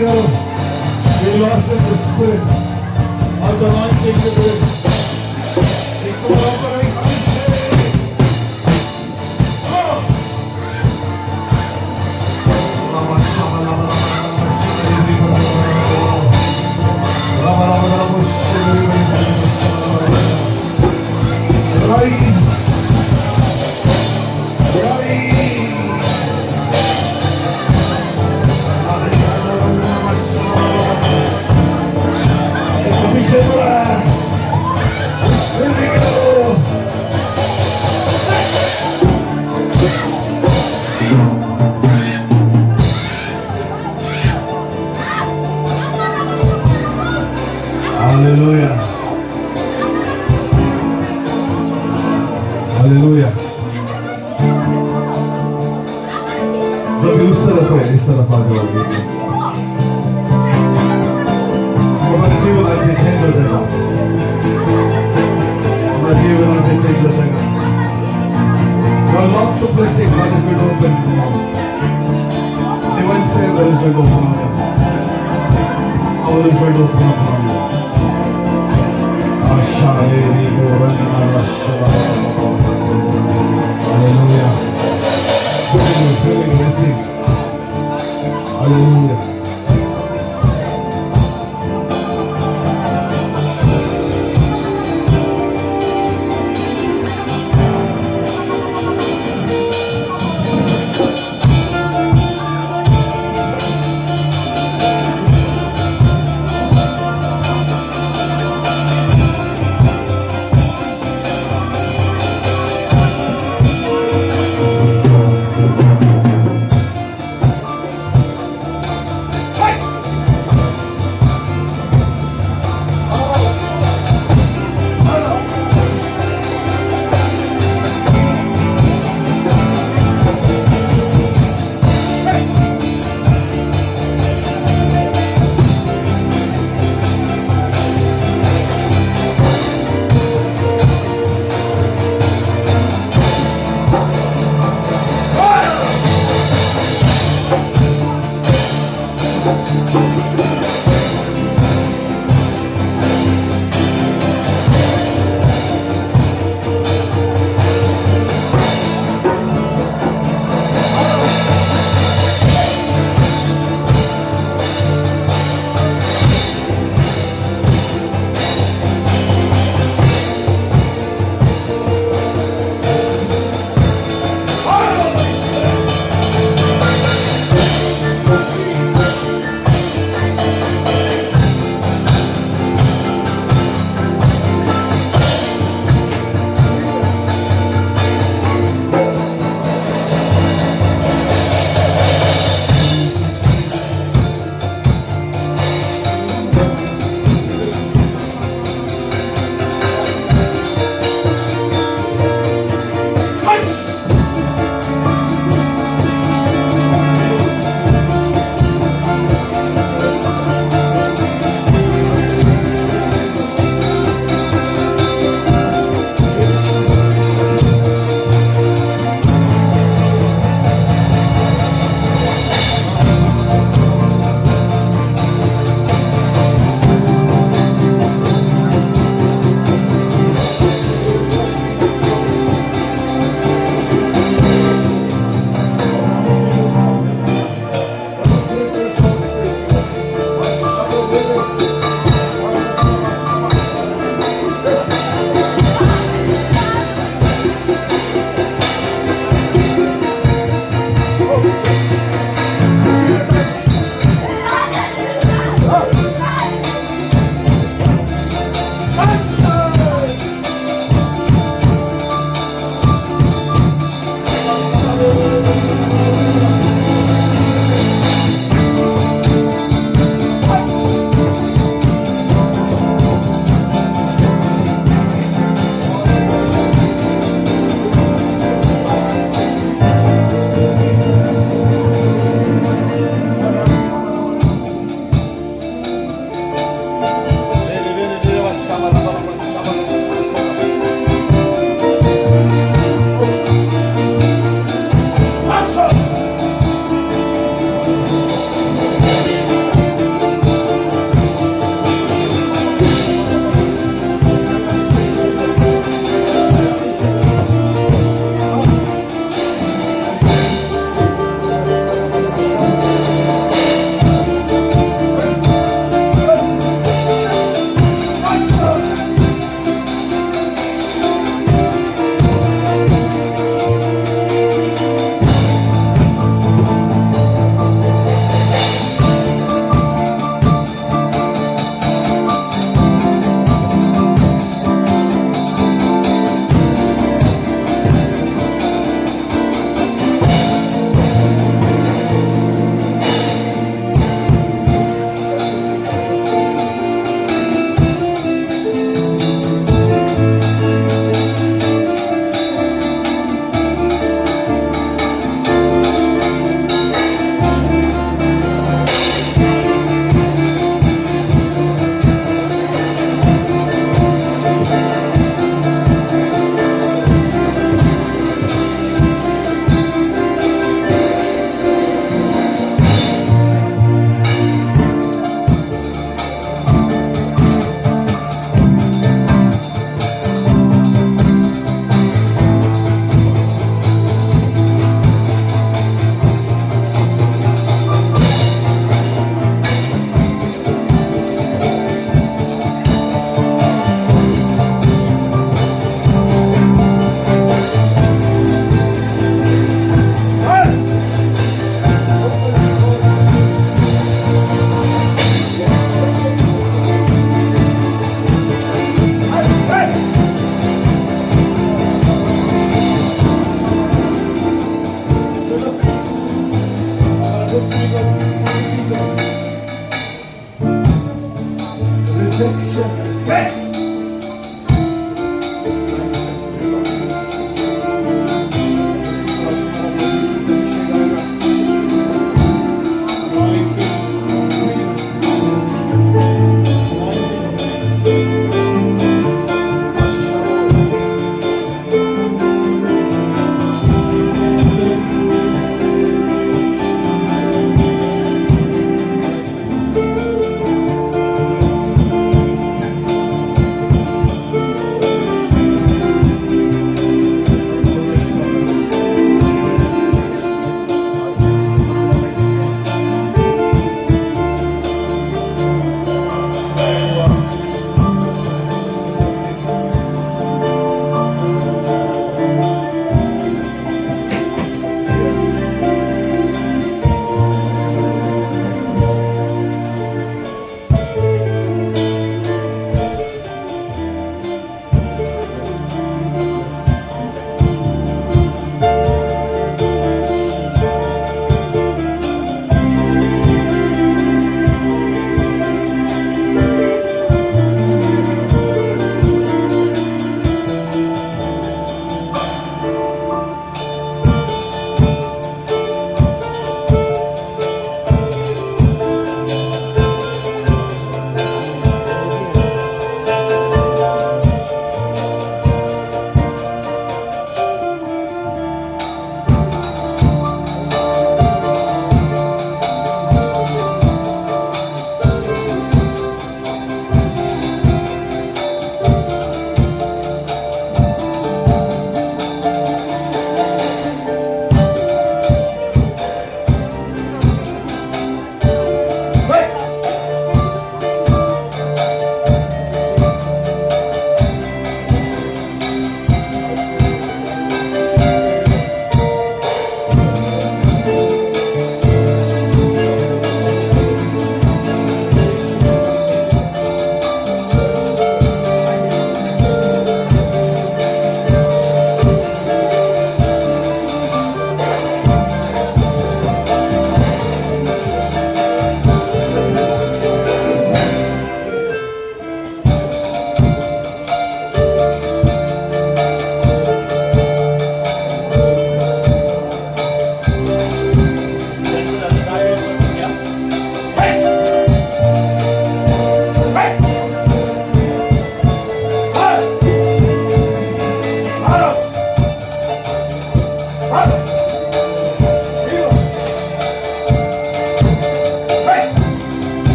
go. We lost in the spirit. Of the anointing spirit. एक बार और एक अभिषेक. Oh! Rama Shama Rama Rama Rama Rama Rama Rise. Hallelujah. Hallelujah. जब उस तरफ है इस तरफ आ जाओगे हमारा जीवन ऐसे चेंज हो जाएगा हमारा जीवन ऐसे चेंज हो जाएगा God lock the blessing but it will open divine favor is going to open on you all is going to open up on you Ashaleli Borana Rashava Hallelujah feeling blessing Hallelujah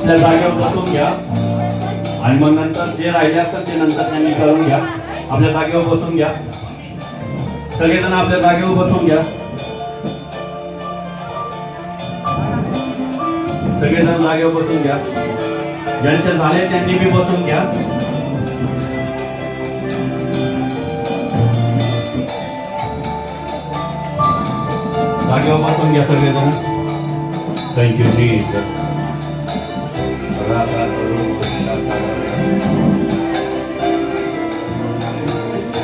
आपल्या जागेवर बसून घ्या आणि मग नंतर जे राहिले असेल ते नंतर त्यांनी करून घ्या. आपल्या जागेवर बसून घ्या. सगळेजण आपल्या जागेवर बसून घ्या. सगळेजण जागेवर बसून घ्या. ज्यांचे झाले त्यांनी बी बसून घ्या. जागेवर बसून घ्या सगळेजण. Thank you Jesus.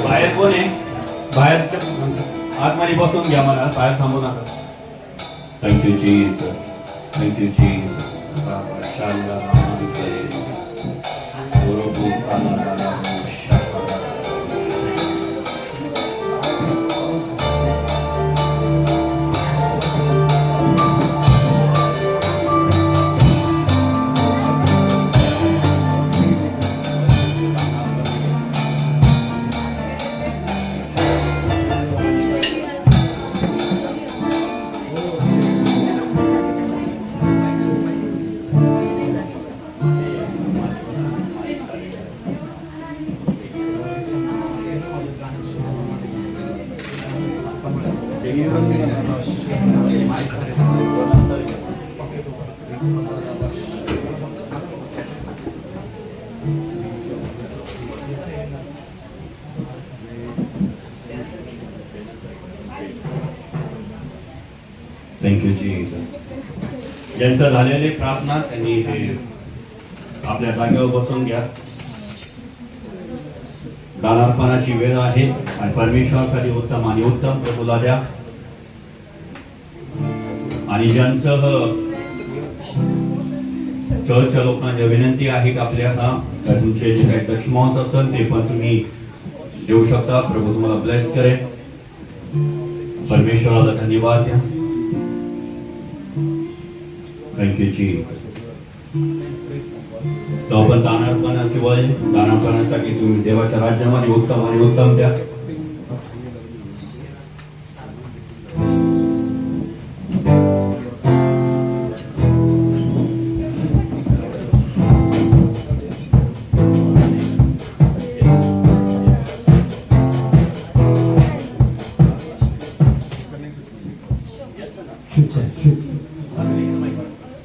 बाहेर कोण आहे? बाहेरच्या आतमध्ये बसून घ्या. मला बाहेर थांबू नका. Thank you Jesus. Thank you Jesus. Thank you Jesus. ज्यांचं झालेली प्रार्थना त्यांनी हे आपल्या जागेवर बसून घ्या. दानार्पणाची वेळ आहे आणि परमेश्वरासाठी उत्तम आणि उत्तम प्रभूला द्या. आणि ज्यांचं चर्चच्या लोकांना विनंती आहे की आपल्याला तुमचे जे काही दशमांश असेल ते पण तुम्ही देऊ शकता. प्रभू तुम्हाला ब्लेस करेल. परमेश्वराला धन्यवाद द्या. Thank you Jesus. तो आपण दानार्पणाची वय दानार्पणासाठी तुम्ही देवाच्या राज्यामध्ये उत्तम आणि उत्तम द्या. Shoot, check, shoot.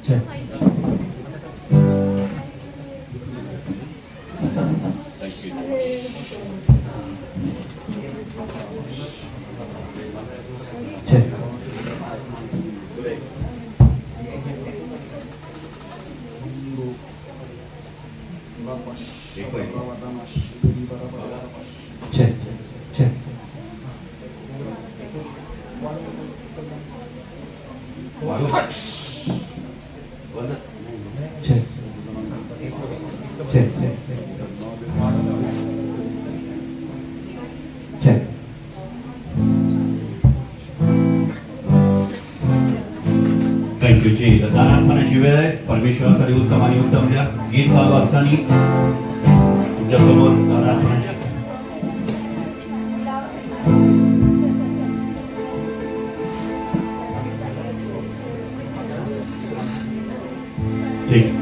Check. Check. Check. Check. Check. Check. Check. Thank you Jesus. दानार्पणाची वेळ आहे. परमेश्वरासाठी उत्तम आणि उत्तम द्या. गीत चालू असताना तुमच्यासमोर दानार्पणाची ठीक.